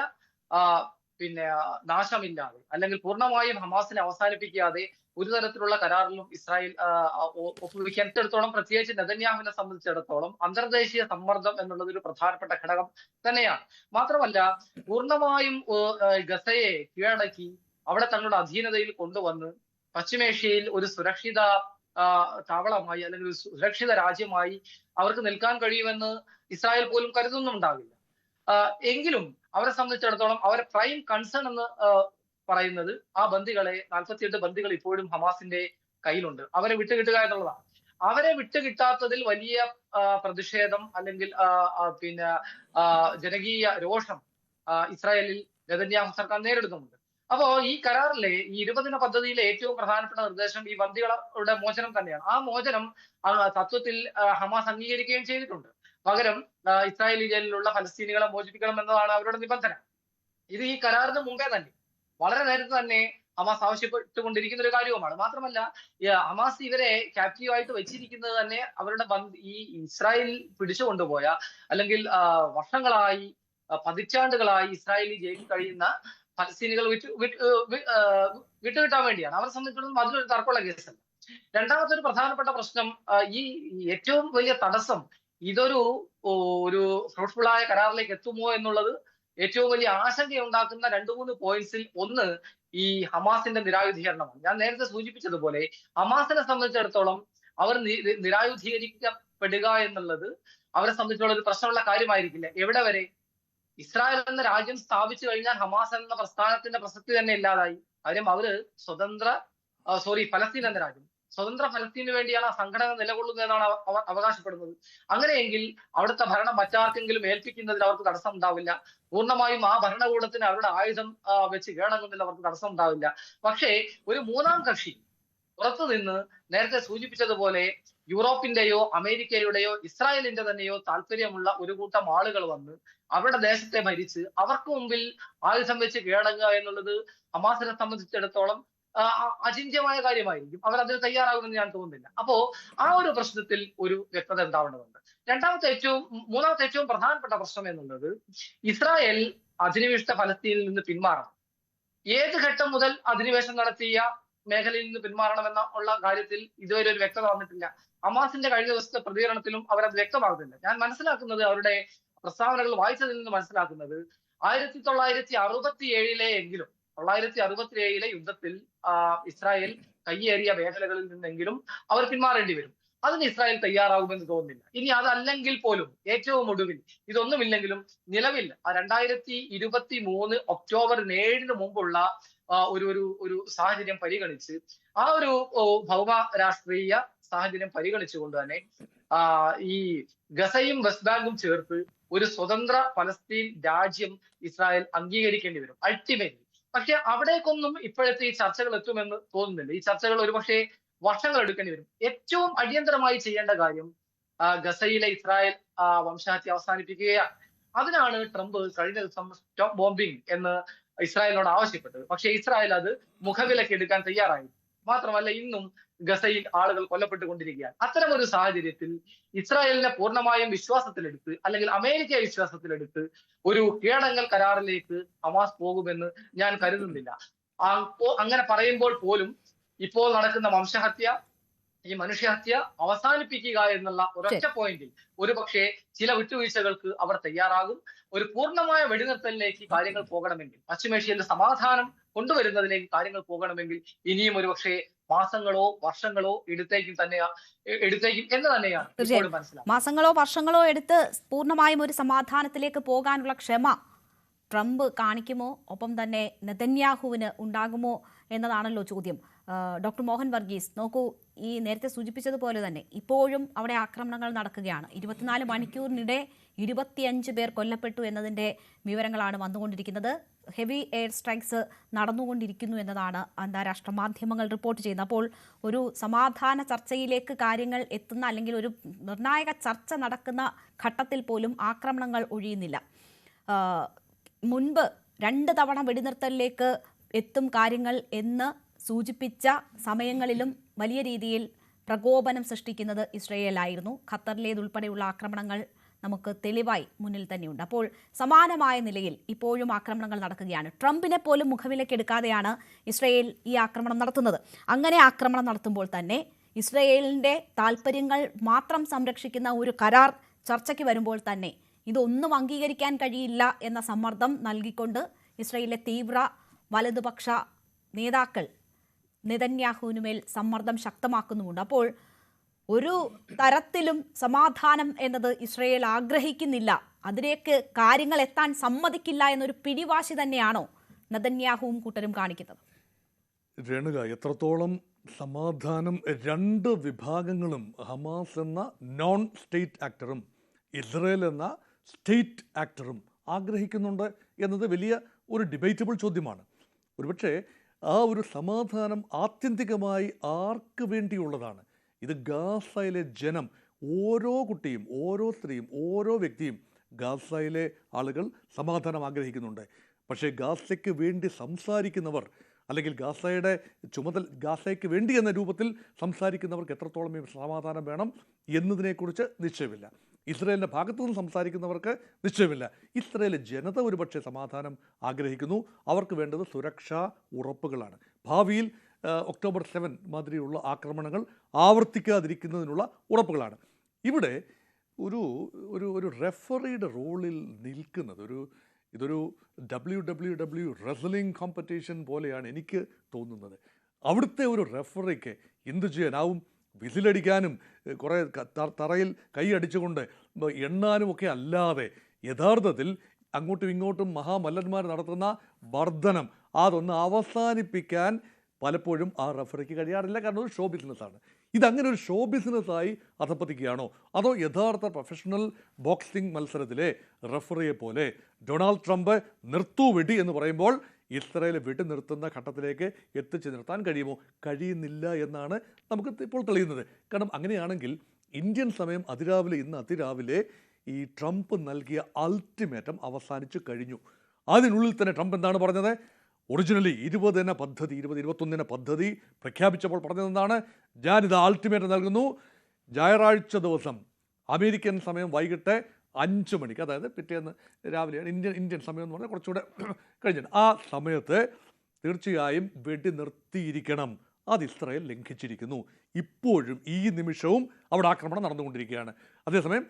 നാശമില്ലാതെ അല്ലെങ്കിൽ പൂർണ്ണമായും ഹമാസിനെ അവസാനിപ്പിക്കാതെ ഒരു തരത്തിലുള്ള കരാറിലും ഇസ്രായേൽ ഒപ്പുവെക്കാത്തിടത്തോളം പ്രത്യേകിച്ച് നെതന്യാഹുവിനെ സംബന്ധിച്ചിടത്തോളം അന്തർദേശീയ സമ്മർദ്ദം എന്നുള്ളത് ഒരു പ്രധാനപ്പെട്ട ഘടകം തന്നെയാണ്. മാത്രമല്ല പൂർണ്ണമായും ഗസയെ കീഴടക്കി അവിടെ തങ്ങളുടെ അധീനതയിൽ കൊണ്ടുവന്ന് പശ്ചിമേഷ്യയിൽ ഒരു സുരക്ഷിത താവളമായി അല്ലെങ്കിൽ ഒരു സുരക്ഷിത രാജ്യമായി അവർക്ക് നിൽക്കാൻ കഴിയുമെന്ന് ഇസ്രായേൽ പോലും കരുതുന്നുണ്ടാവില്ല. എങ്കിലും അവരെ സംബന്ധിച്ചിടത്തോളം അവരെ പ്രൈം കൺസേൺ എന്ന് പറയുന്നത് ആ ബന്ദികളെ 48 ബന്ദികൾ ഇപ്പോഴും ഹമാസിന്റെ കയ്യിലുണ്ട്, അവരെ വിട്ടുകിട്ടുക എന്നുള്ളതാണ്. അവരെ വിട്ടുകിട്ടാത്തതിൽ വലിയ പ്രതിഷേധം അല്ലെങ്കിൽ ജനകീയ രോഷം ഇസ്രായേലിൽ നെതന്യാഹു സർക്കാർ നേരിടുന്നുണ്ട്. അപ്പോ ഈ കരാറിലെ ഈ 20 ദിന പദ്ധതിയിലെ ഏറ്റവും പ്രധാനപ്പെട്ട നിർദ്ദേശം ഈ ബന്ദികളുടെ മോചനം തന്നെയാണ്. ആ മോചനം തത്വത്തിൽ ഹമാസ് അംഗീകരിക്കുകയും ചെയ്തിട്ടുണ്ട്. പകരം ഇസ്രായേലി ജയിലിലുള്ള ഫലസ്തീനികളെ മോചിപ്പിക്കണം എന്നതാണ് അവരുടെ നിബന്ധന. ഇത് ഈ കരാറിന് മുമ്പേ തന്നെ വളരെ നേരത്തെ തന്നെ ഹമാസ് ആവശ്യപ്പെട്ടുകൊണ്ടിരിക്കുന്ന ഒരു കാര്യവുമാണ്. മാത്രമല്ല ഹമാസ് ഇവരെ ക്യാപ്റ്റീവായിട്ട് വെച്ചിരിക്കുന്നത് തന്നെ അവരുടെ ഈ ഇസ്രായേൽ പിടിച്ചുകൊണ്ടുപോയ അല്ലെങ്കിൽ വർഷങ്ങളായി പതിറ്റാണ്ടുകളായി ഇസ്രായേലി ജയിലിൽ കഴിയുന്ന ഫലസ്തീനികൾ വിട്ടുകിട്ടാൻ വേണ്ടിയാണ്. അവരെ സംബന്ധിച്ചിടത്തോളം അതിലൊരു തർക്കമുള്ള കേസല്ല. രണ്ടാമത്തെ ഒരു പ്രധാനപ്പെട്ട പ്രശ്നം, ഈ ഏറ്റവും വലിയ തടസ്സം ഇതൊരു ഫ്രൂട്ട്ഫുൾ ആയ കരാറിലേക്ക് എത്തുമോ എന്നുള്ളത് ഏറ്റവും വലിയ ആശങ്കയുണ്ടാക്കുന്ന 2-3 പോയിന്റ്സിൽ ഒന്ന് ഈ ഹമാസിന്റെ നിരായുധീകരണമാണ്. ഞാൻ നേരത്തെ സൂചിപ്പിച്ചതുപോലെ ഹമാസിനെ സംബന്ധിച്ചിടത്തോളം അവർ നിരായുധീകരിക്കപ്പെടുക എന്നുള്ളത് അവരെ സംബന്ധിച്ചുള്ള ഒരു പ്രശ്നമുള്ള കാര്യമായിരിക്കില്ല. എവിടെ വരെ ഇസ്രായേൽ എന്ന രാജ്യം സ്ഥാപിച്ചു കഴിഞ്ഞാൽ ഹമാസ് എന്ന പ്രസ്ഥാനത്തിന്റെ പ്രസക്തി തന്നെ ഇല്ലാതായി. കാര്യം അവര് ഫലസ്തീൻ എന്ന രാജ്യം സ്വതന്ത്ര ഫലസ്തീനു വേണ്ടിയാണ് ആ സംഘടന നിലകൊള്ളുന്നത് എന്നാണ് അവർ അവകാശപ്പെടുന്നത്. അങ്ങനെയെങ്കിൽ അവിടുത്തെ ഭരണം മറ്റാർക്കെങ്കിലും ഏൽപ്പിക്കുന്നതിൽ അവർക്ക് തടസ്സം ഉണ്ടാവില്ല. പൂർണ്ണമായും ആ ഭരണകൂടത്തിന് അവരുടെ ആയുധം വെച്ച് കീഴടങ്ങുന്നതിൽ അവർക്ക് തടസ്സം ഉണ്ടാവില്ല. പക്ഷേ ഒരു മൂന്നാം കക്ഷി പുറത്തു നിന്ന് നേരത്തെ സൂചിപ്പിച്ചതുപോലെ യൂറോപ്പിന്റെയോ അമേരിക്കയുടെയോ ഇസ്രായേലിന്റെ തന്നെയോ താല്പര്യമുള്ള ഒരു കൂട്ടം ആളുകൾ വന്ന് അവരുടെ ദേശത്തെ ഭരിച്ച് അവർക്ക് മുമ്പിൽ ആയുധം വെച്ച് കീഴടങ്ങുക എന്നുള്ളത് ഹമാസിനെ സംബന്ധിച്ചിടത്തോളം അചിന്യമായ കാര്യമായിരിക്കും. അവർ അതിന് തയ്യാറാകുമെന്ന് ഞാൻ തോന്നുന്നില്ല. അപ്പോ ആ ഒരു പ്രശ്നത്തിൽ ഒരു വ്യക്തത ഉണ്ടാവേണ്ടതുണ്ട്. മൂന്നാമത്തെ ഏറ്റവും പ്രധാനപ്പെട്ട പ്രശ്നം എന്നുള്ളത് ഇസ്രായേൽ അധിനിവേശിത ഫലസ്തീനിൽ നിന്ന് പിന്മാറണം. ഏത് ഘട്ടം മുതൽ അധിനിവേശം നടത്തിയ മേഖലയിൽ നിന്ന് പിന്മാറണമെന്ന ഉള്ള കാര്യത്തിൽ ഇതുവരെ ഒരു വ്യക്തത വന്നിട്ടില്ല. ഹമാസിന്റെ കഴിഞ്ഞ ദിവസത്തെ പ്രതികരണത്തിലും അവരത് വ്യക്തമാകുന്നില്ല. ഞാൻ മനസ്സിലാക്കുന്നത് അവരുടെ പ്രസ്താവനകൾ വായിച്ചതിൽ നിന്ന് മനസ്സിലാക്കുന്നത് 1967 യുദ്ധത്തിൽ ഇസ്രായേൽ കയ്യേറിയ മേഖലകളിൽ നിന്നെങ്കിലും അവർ പിന്മാറേണ്ടി വരും. അതിന് ഇസ്രായേൽ തയ്യാറാകുമെന്ന് തോന്നുന്നില്ല. ഇനി അതല്ലെങ്കിൽ പോലും ഏറ്റവും ഒടുവിൽ ഇതൊന്നുമില്ലെങ്കിലും നിലവിൽ 2023 ഒക്ടോബർ 7 മുമ്പുള്ള ഒരു സാഹചര്യം പരിഗണിച്ച് ആ ഒരു ഭൗമ രാഷ്ട്രീയ സാഹചര്യം പരിഗണിച്ചുകൊണ്ട് തന്നെ ഈ ഗസയും വെസ്റ്റ് ബാങ്കും ചേർത്ത് ഒരു സ്വതന്ത്ര ഫലസ്തീൻ രാജ്യം ഇസ്രായേൽ അംഗീകരിക്കേണ്ടി വരും അൾട്ടിമേറ്റ്ലി. പക്ഷെ അവിടേക്കൊന്നും ഇപ്പോഴത്തെ ഈ ചർച്ചകൾ എത്തുമെന്ന് തോന്നുന്നില്ല. ഈ ചർച്ചകൾ ഒരുപക്ഷെ വർഷങ്ങൾ എടുക്കേണ്ടി വരും. ഏറ്റവും അടിയന്തരമായി ചെയ്യേണ്ട കാര്യം ഗസയിലെ ഇസ്രായേൽ വംശഹത്യ അവസാനിപ്പിക്കുകയാണ്. അതിനാണ് ട്രംപ് കഴിഞ്ഞ ദിവസം സ്റ്റോപ്പ് ബോംബിംഗ് എന്ന് ഇസ്രായേലിനോട് ആവശ്യപ്പെട്ടത്. പക്ഷേ ഇസ്രായേൽ അത് മുഖവിലക്ക് എടുക്കാൻ തയ്യാറായി. മാത്രമല്ല ഇന്നും ഗസയിൽ ആളുകൾ കൊല്ലപ്പെട്ടുകൊണ്ടിരിക്കുകയാണ്. അത്തരമൊരു സാഹചര്യത്തിൽ ഇസ്രായേലിനെ പൂർണ്ണമായും വിശ്വാസത്തിലെടുത്ത് അല്ലെങ്കിൽ അമേരിക്കയെ വിശ്വാസത്തിലെടുത്ത് ഒരു കീഴടങ്ങൽ കരാറിലേക്ക് ഹമാസ് പോകുമെന്ന് ഞാൻ കരുതുന്നില്ല. അങ്ങനെ പറയുമ്പോൾ പോലും ഇപ്പോൾ നടക്കുന്ന വംശഹത്യ, ഈ മനുഷ്യഹത്യ അവസാനിപ്പിക്കുക എന്നുള്ള ഒരൊറ്റ പോയിന്റിൽ ഒരു പക്ഷേ ചില വിട്ടുവീഴ്ചകൾക്ക് അവർ തയ്യാറാകും. ഒരു പൂർണ്ണമായ വെടിനിർത്തലിലേക്ക് കാര്യങ്ങൾ പോകണമെങ്കിൽ, പശ്ചിമേഷ്യയിൽ സമാധാനം കൊണ്ടുവരുന്നതിലേക്ക് കാര്യങ്ങൾ പോകണമെങ്കിൽ ഇനിയും ഒരു പക്ഷേ മാസങ്ങളോ വർഷങ്ങളോ എടുത്തേക്കും എന്ന് തന്നെയാണ് ഇപ്പോഴും മനസ്സിലാക്കുന്നത്. മാസങ്ങളോ വർഷങ്ങളോ എടുത്ത് പൂർണ്ണമായും ഒരു സമാധാനത്തിലേക്ക് പോകാനുള്ള ക്ഷമ ട്രംപ് കാണിക്കുമോ, ഒപ്പം തന്നെ നെതന്യാഹുവിന് ഉണ്ടാകുമോ എന്നതാണല്ലോ ചോദ്യം. ഡോക്ടർ മോഹൻ വർഗീസ്, നോക്കൂ, ഈ നേരത്തെ സൂചിപ്പിച്ചതുപോലെ തന്നെ ഇപ്പോഴും അവിടെ ആക്രമണങ്ങൾ നടക്കുകയാണ്. 24 മണിക്കൂറിനിടെ 25 പേർ കൊല്ലപ്പെട്ടു എന്നതിൻ്റെ വിവരങ്ങളാണ് വന്നുകൊണ്ടിരിക്കുന്നത്. ഹെവി എയർ സ്ട്രൈക്സ് നടന്നുകൊണ്ടിരിക്കുന്നു എന്നതാണ് അന്താരാഷ്ട്ര മാധ്യമങ്ങൾ റിപ്പോർട്ട് ചെയ്യുന്നത്. അപ്പോൾ ഒരു സമാധാന ചർച്ചയിലേക്ക് കാര്യങ്ങൾ എത്തുന്ന, അല്ലെങ്കിൽ ഒരു നിർണായക ചർച്ച നടക്കുന്ന ഘട്ടത്തിൽ പോലും ആക്രമണങ്ങൾ ഒഴിയുന്നില്ല. മുൻപ് 2 തവണ വെടിനിർത്തലിലേക്ക് എത്തും കാര്യങ്ങൾ എന്ന് സൂചിപ്പിച്ച സമയങ്ങളിലും വലിയ രീതിയിൽ പ്രകോപനം സൃഷ്ടിക്കുന്നത് ഇസ്രയേലായിരുന്നു. ഖത്തറിലേതുൾപ്പെടെയുള്ള ആക്രമണങ്ങൾ നമുക്ക് തെളിവായി മുന്നിൽ തന്നെയുണ്ട്. അപ്പോൾ സമാനമായ നിലയിൽ ഇപ്പോഴും ആക്രമണങ്ങൾ നടക്കുകയാണ്. ട്രംപിനെ പോലും മുഖവിലക്കെടുക്കാതെയാണ് ഇസ്രയേൽ ഈ ആക്രമണം നടത്തുന്നത്. അങ്ങനെ ആക്രമണം നടത്തുമ്പോൾ തന്നെ ഇസ്രയേലിൻ്റെ താൽപ്പര്യങ്ങൾ മാത്രം സംരക്ഷിക്കുന്ന ഒരു കരാർ ചർച്ചയ്ക്ക് വരുമ്പോൾ തന്നെ ഇതൊന്നും അംഗീകരിക്കാൻ കഴിയില്ല എന്ന സമ്മർദ്ദം നൽകിക്കൊണ്ട് ഇസ്രയേലിലെ തീവ്ര വലതുപക്ഷ നേതാക്കൾ നെതന്യാഹുവിനുമേൽ സമ്മർദ്ദം ശക്തമാക്കുന്നുമുണ്ട്. അപ്പോൾ ഒരു തരത്തിലും സമാധാനം എന്നത് ഇസ്രയേൽ ആഗ്രഹിക്കുന്നില്ല, അതിലേക്ക് കാര്യങ്ങൾ എത്താൻ സമ്മതിക്കില്ല എന്നൊരു പിടിവാശി തന്നെയാണോ നെതന്യാഹുവും കൂട്ടരും കാണിക്കുന്നത്? രേണുക, എത്രത്തോളം സമാധാനം 2 വിഭാഗങ്ങളും, ഹമാസ് എന്ന നോൺ സ്റ്റേറ്റ് ആക്ടറും ഇസ്രയേൽ എന്ന സ്റ്റേറ്റ് ആക്ടറും ആഗ്രഹിക്കുന്നുണ്ട് എന്നത് വലിയ ഒരു ഡിബേറ്റബിൾ ചോദ്യമാണ്. ഒരുപക്ഷെ ആ ഒരു സമാധാനം ആത്യന്തികമായി ആർക്ക് വേണ്ടിയുള്ളതാണ്? ഇത് ഗാസയിലെ ജനം, ഓരോ കുട്ടിയും, ഓരോ സ്ത്രീയും, ഓരോ വ്യക്തിയും, ഗാസയിലെ ആളുകൾ സമാധാനം ആഗ്രഹിക്കുന്നുണ്ട്. പക്ഷേ ഗാസയ്ക്ക് വേണ്ടി സംസാരിക്കുന്നവർ, അല്ലെങ്കിൽ ഗാസയുടെ ഗാസയ്ക്ക് വേണ്ടി എന്ന രൂപത്തിൽ സംസാരിക്കുന്നവർക്ക് എത്രത്തോളം ഈ സമാധാനം വേണം എന്നതിനെക്കുറിച്ച് നിശ്ചയമില്ല. ഇസ്രയേലിൻ്റെ ഭാഗത്തു നിന്ന് സംസാരിക്കുന്നവർക്ക് നിശ്ചയമില്ല. ഇസ്രയേൽ ജനത ഒരുപക്ഷെ സമാധാനം ആഗ്രഹിക്കുന്നു. അവർക്ക് വേണ്ടത് സുരക്ഷാ ഉറപ്പുകളാണ്. ഭാവിയിൽ ഒക്ടോബർ 7 മാതിരിയുള്ള ആക്രമണങ്ങൾ ആവർത്തിക്കാതിരിക്കുന്നതിനുള്ള ഉറപ്പുകളാണ്. ഇവിടെ ഒരു റെഫറിയുടെ റോളിൽ നിൽക്കുന്നത് ഇതൊരു WWW റെസ്ലിംഗ് കോമ്പറ്റീഷൻ പോലെയാണ് എനിക്ക് തോന്നുന്നത്. അവിടുത്തെ ഒരു റെഫറിക്ക് എന്തു ചെയ്യാനാവും? വിസിലടിക്കാനും കുറേ തറയിൽ കൈയടിച്ചുകൊണ്ട് എണ്ണാനും ഒക്കെ അല്ലാതെ യഥാർത്ഥത്തിൽ അങ്ങോട്ടും ഇങ്ങോട്ടും മഹാമല്ലന്മാർ നടത്തുന്ന വർധനം അതൊന്ന് അവസാനിപ്പിക്കാൻ പലപ്പോഴും ആ റഫറിക്ക് കഴിയാറില്ല. കാരണം ഒരു ഷോ ബിസിനസ്സാണ്. ഇതങ്ങനെ ഒരു ഷോ ബിസിനസ്സായി അധപ്പതിക്കുകയാണോ, അതോ യഥാർത്ഥ പ്രൊഫഷണൽ ബോക്സിംഗ് മത്സരത്തിലെ റഫറിയെ പോലെ ഡൊണാൾഡ് ട്രംപ് നിർത്തൂ വെടി എന്ന് പറയുമ്പോൾ ഇസ്രയേൽ വെടി നിർത്തുന്ന ഘട്ടത്തിലേക്ക് എത്തിച്ചു നിർത്താൻ കഴിയുമോ? കഴിയുന്നില്ല എന്നാണ് നമുക്ക് ഇപ്പോൾ തെളിയുന്നത്. കാരണം അങ്ങനെയാണെങ്കിൽ ഇന്ത്യൻ സമയം ഇന്ന് അതിരാവിലെ ഈ ട്രംപ് നൽകിയ അൾട്ടിമേറ്റം അവസാനിച്ചു കഴിഞ്ഞു. അതിനുള്ളിൽ തന്നെ ട്രംപ് എന്താണ് പറഞ്ഞത്? ഒറിജിനലി 2021 പദ്ധതി പ്രഖ്യാപിച്ചപ്പോൾ പറഞ്ഞതെന്താണ്? ഞാനിത് അൾട്ടിമേറ്റം നൽകുന്നു, ഞായറാഴ്ച ദിവസം അമേരിക്കൻ സമയം വൈകിട്ട് 5 മണിക്ക്, അതായത് പിറ്റേന്ന് രാവിലെയാണ് ഇന്ത്യൻ സമയം എന്ന് പറഞ്ഞാൽ കുറച്ചുകൂടെ കഴിഞ്ഞിട്ട്, ആ സമയത്ത് തീർച്ചയായും വെടി നിർത്തിയിരിക്കണം. അത് ഇസ്രായേൽ ലംഘിച്ചിരിക്കുന്നു. ഇപ്പോഴും ഈ നിമിഷവും അവിടെ ആക്രമണം നടന്നുകൊണ്ടിരിക്കുകയാണ്. അതേസമയം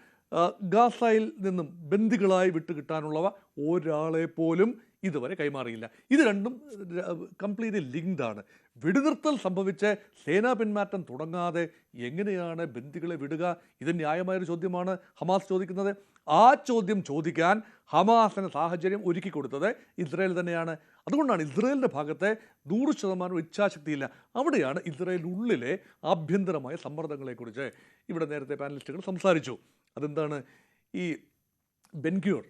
ഗാസയിൽ നിന്നും ബന്ദികളായി വിട്ടുകിട്ടാനുള്ളവ ഒരാളെ പോലും ഇതുവരെ കൈമാറിയില്ല. ഇത് രണ്ടും കംപ്ലീറ്റ്ലി ലിങ്ക്ഡ് ആണ്. വെടിനിർത്തൽ സംഭവിച്ച് സേനാ പിന്മാറ്റം തുടങ്ങാതെ എങ്ങനെയാണ് ബന്ദികളെ വിടുക? ഇത് ന്യായമായൊരു ചോദ്യമാണ് ഹമാസ് ചോദിക്കുന്നത്. ആ ചോദ്യം ചോദിക്കാൻ ഹമാസിന് സാഹചര്യം ഒരുക്കി കൊടുത്തത് ഇസ്രായേൽ തന്നെയാണ്. അതുകൊണ്ടാണ് ഇസ്രായേലിൻ്റെ ഭാഗത്തെ 100% ഇച്ഛാശക്തിയില്ല. അവിടെയാണ് ഇസ്രായേലിനുള്ളിലെ ആഭ്യന്തരമായ സമ്മർദ്ദങ്ങളെക്കുറിച്ച് ഇവിടെ നേരത്തെ പാനലിസ്റ്റുകൾ സംസാരിച്ചു. അതെന്താണ്? ഈ ബെൻഗ്യൂർ,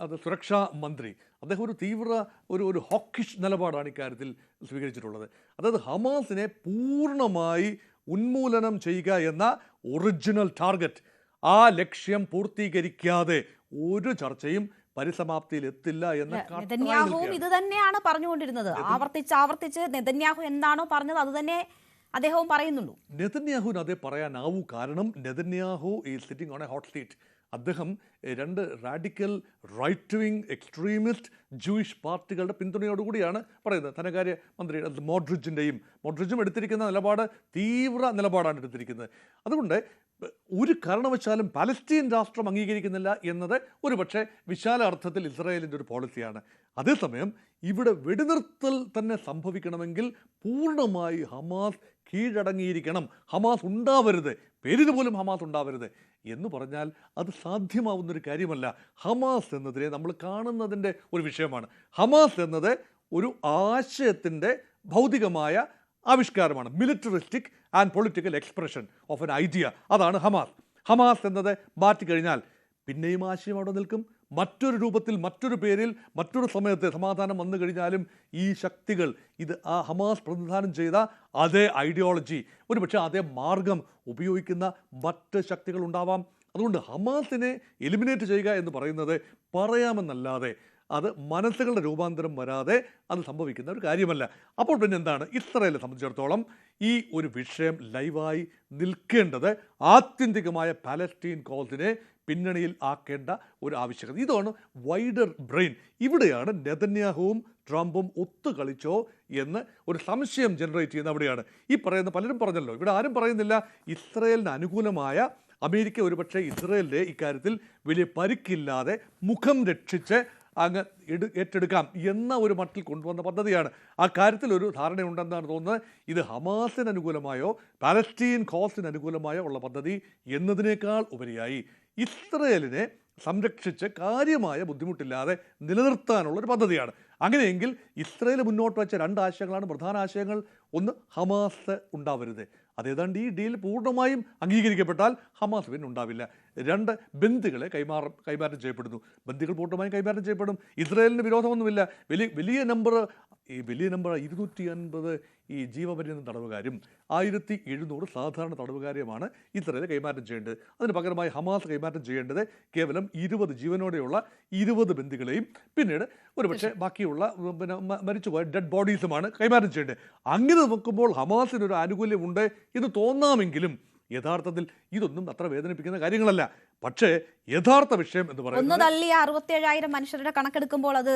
അത് സുരക്ഷാ മന്ത്രി, അദ്ദേഹം ഒരു തീവ്ര ഒരു ഹോക്കിഷ് നിലപാടാണ് ഇക്കാര്യത്തിൽ സ്വീകരിച്ചിട്ടുള്ളത്. അതായത് ഹമാസിനെ പൂർണ്ണമായി ഉന്മൂലനം ചെയ്യുക എന്ന ഒറിജിനൽ ടാർഗറ്റ്, ആ ലക്ഷ്യം പൂർത്തീകരിക്കാതെ ഒരു ചർച്ചയും പരിസമാപ്തിയിൽ എത്തില്ല എന്ന് നെതന്യാഹുവും ഇത് തന്നെയാണ് പറഞ്ഞുകൊണ്ടിരുന്നത്. ആവർത്തിച്ച് നെതന്യാഹു എന്താണോ പറഞ്ഞത് അത് തന്നെ അദ്ദേഹവും പറയുന്നുള്ളൂ. നെതന്യാഹുവിന് അതേ പറയാനാവൂ. കാരണം നെതന്യാഹു ഈ sitting on a hot seat. അദ്ദേഹം രണ്ട് radical right wing extremist Jewish പാർട്ടികളുടെ പിന്തുണയോടുകൂടിയാണ് പറയുന്നത്. ധനകാര്യ മന്ത്രി മോഡ്രിഡ്ജും എടുത്തിരിക്കുന്ന നിലപാട് തീവ്ര നിലപാടാണ് എടുത്തിരിക്കുന്നത്. അതുകൊണ്ട് ഒരു കാരണവശാലും പലസ്തീൻ രാഷ്ട്രം അംഗീകരിക്കുന്നില്ല എന്നത് ഒരുപക്ഷെ വിശാല അർത്ഥത്തിൽ ഇസ്രായേലിൻ്റെ ഒരു പോളിസിയാണ്. അതേസമയം ഇവിടെ വെടിനിർത്തൽ തന്നെ സംഭവിക്കണമെങ്കിൽ പൂർണ്ണമായി ഹമാസ് കീഴടങ്ങിയിരിക്കണം, ഹമാസ് ഉണ്ടാവരുത്, പേരിന് പോലും ഹമാസ് ഉണ്ടാവരുത് എന്ന് പറഞ്ഞാൽ അത് സാധ്യമാവുന്നൊരു കാര്യമല്ല. ഹമാസ് എന്നതിനെ നമ്മൾ കാണുന്നതിൻ്റെ ഒരു വിഷയമാണ്. ഹമാസ് എന്നത് ഒരു ആശയത്തിൻ്റെ ഭൗതികമായ ആവിഷ്കാരമാണ്, militaristic and political expression of an idea. അതാണ് ഹമാസ്. ഹമാസ് എന്നത് മാറ്റിക്കഴിഞ്ഞാൽ പിന്നെയും ആശയം അവിടെ നിൽക്കും. മറ്റൊരു രൂപത്തിൽ, മറ്റൊരു പേരിൽ, മറ്റൊരു സമയത്ത് സമാധാനം വന്നു കഴിഞ്ഞാലും ഈ ശക്തികൾ ഇത് ആ ഹമാസ് പ്രതിനിധാനം ചെയ്ത അതേ ഐഡിയോളജി, ഒരുപക്ഷെ അതേ മാർഗം ഉപയോഗിക്കുന്ന മറ്റ് ശക്തികൾ ഉണ്ടാവാം. അതുകൊണ്ട് ഹമാസിനെ എലിമിനേറ്റ് ചെയ്യുക എന്ന് പറയുന്നത് പറയാമെന്നല്ലാതെ അത് മനസ്സുകളുടെ രൂപാന്തരം വരാതെ അത് സംഭവിക്കുന്ന ഒരു കാര്യമല്ല. അപ്പോൾ പിന്നെ എന്താണ് ഇസ്രായേലിനെ സംബന്ധിച്ചിടത്തോളം ഈ ഒരു വിഷയം ലൈവായി നിൽക്കേണ്ടത് ആത്യന്തികമായ പാലസ്തീൻ കോസിനെ പിന്നണിയിൽ ആക്കേണ്ട ഒരു ആവശ്യകത. ഇതാണ് വൈഡർ ബ്രെയിൻ. ഇവിടെയാണ് നെതന്യാഹുവും ട്രംപും ഒത്തുകളിച്ചോ എന്ന് ഒരു സംശയം ജനറേറ്റ് ചെയ്യുന്ന അവിടെയാണ്. ഈ പറയുന്ന പലരും പറഞ്ഞല്ലോ, ഇവിടെ ആരും പറയുന്നില്ല ഇസ്രായേലിന് അനുകൂലമായ അമേരിക്ക ഒരുപക്ഷെ ഇസ്രായേലിൻ്റെ ഇക്കാര്യത്തിൽ വലിയ പരിക്കില്ലാതെ മുഖം രക്ഷിച്ച് അങ്ങ് ഏറ്റെടുക്കാം എന്ന ഒരു മട്ടിൽ കൊണ്ടുവന്ന പദ്ധതിയാണ്. ആ കാര്യത്തിൽ ഒരു ധാരണയുണ്ടെന്നാണ് തോന്നുന്നത്. ഇത് ഹമാസിന് അനുകൂലമായോ പാലസ്തീൻ കോസിന് അനുകൂലമായോ ഉള്ള പദ്ധതി എന്നതിനേക്കാൾ ഉപരിയായി ഇസ്രായേലിനെ സംരക്ഷിച്ച് കാര്യമായ ബുദ്ധിമുട്ടില്ലാതെ നിലനിർത്താനുള്ളൊരു പദ്ധതിയാണ്. അങ്ങനെയെങ്കിൽ ഇസ്രായേൽ മുന്നോട്ട് വെച്ച രണ്ട് ആശയങ്ങളാണ് പ്രധാന ആശയങ്ങൾ. ഒന്ന്, ഹമാസ് ഉണ്ടാവരുത്. അതേതാണ്ട് ഈ ഡീൽ പൂർണ്ണമായും അംഗീകരിക്കപ്പെട്ടാൽ ഹമാസ് പിന്നെ ഉണ്ടാവില്ല. രണ്ട്, ബന്ദികളെ കൈമാറ്റം ചെയ്യപ്പെടുന്നു. ബന്ദികൾ പൂർണ്ണമായും കൈമാറ്റം ചെയ്യപ്പെടും. ഇസ്രായേലിന് വിരോധമൊന്നുമില്ല. വലിയ നമ്പർ 250 ഈ ജീവപര്യന്തം തടവുകാരും 1700 സാധാരണ തടവുകാരെയുമാണ് ഇസ്രായേൽ കൈമാറ്റം ചെയ്യേണ്ടത്. അതിന് പകരമായി ഹമാസ് കൈമാറ്റം ചെയ്യേണ്ടത് കേവലം 20 ജീവനോടെയുള്ള 20 ബന്ദികളെയും പിന്നീട് ഒരുപക്ഷെ ബാക്കിയുള്ള മരിച്ചുപോയ ഡെഡ് ബോഡീസുമാണ് കൈമാറ്റം ചെയ്യേണ്ടത്. അങ്ങനെ നോക്കുമ്പോൾ ഹമാസിനൊരു ആനുകൂല്യമുണ്ട് എന്ന് തോന്നാമെങ്കിലും യഥാർത്ഥത്തിൽ ഇതൊന്നും അത്ര വേദനിപ്പിക്കുന്ന കാര്യങ്ങളല്ല. പക്ഷേ യഥാർത്ഥ വിഷയം എന്ന് പറയുന്നത് 67,000 മനുഷ്യരുടെ കണക്കെടുക്കുമ്പോൾ അത്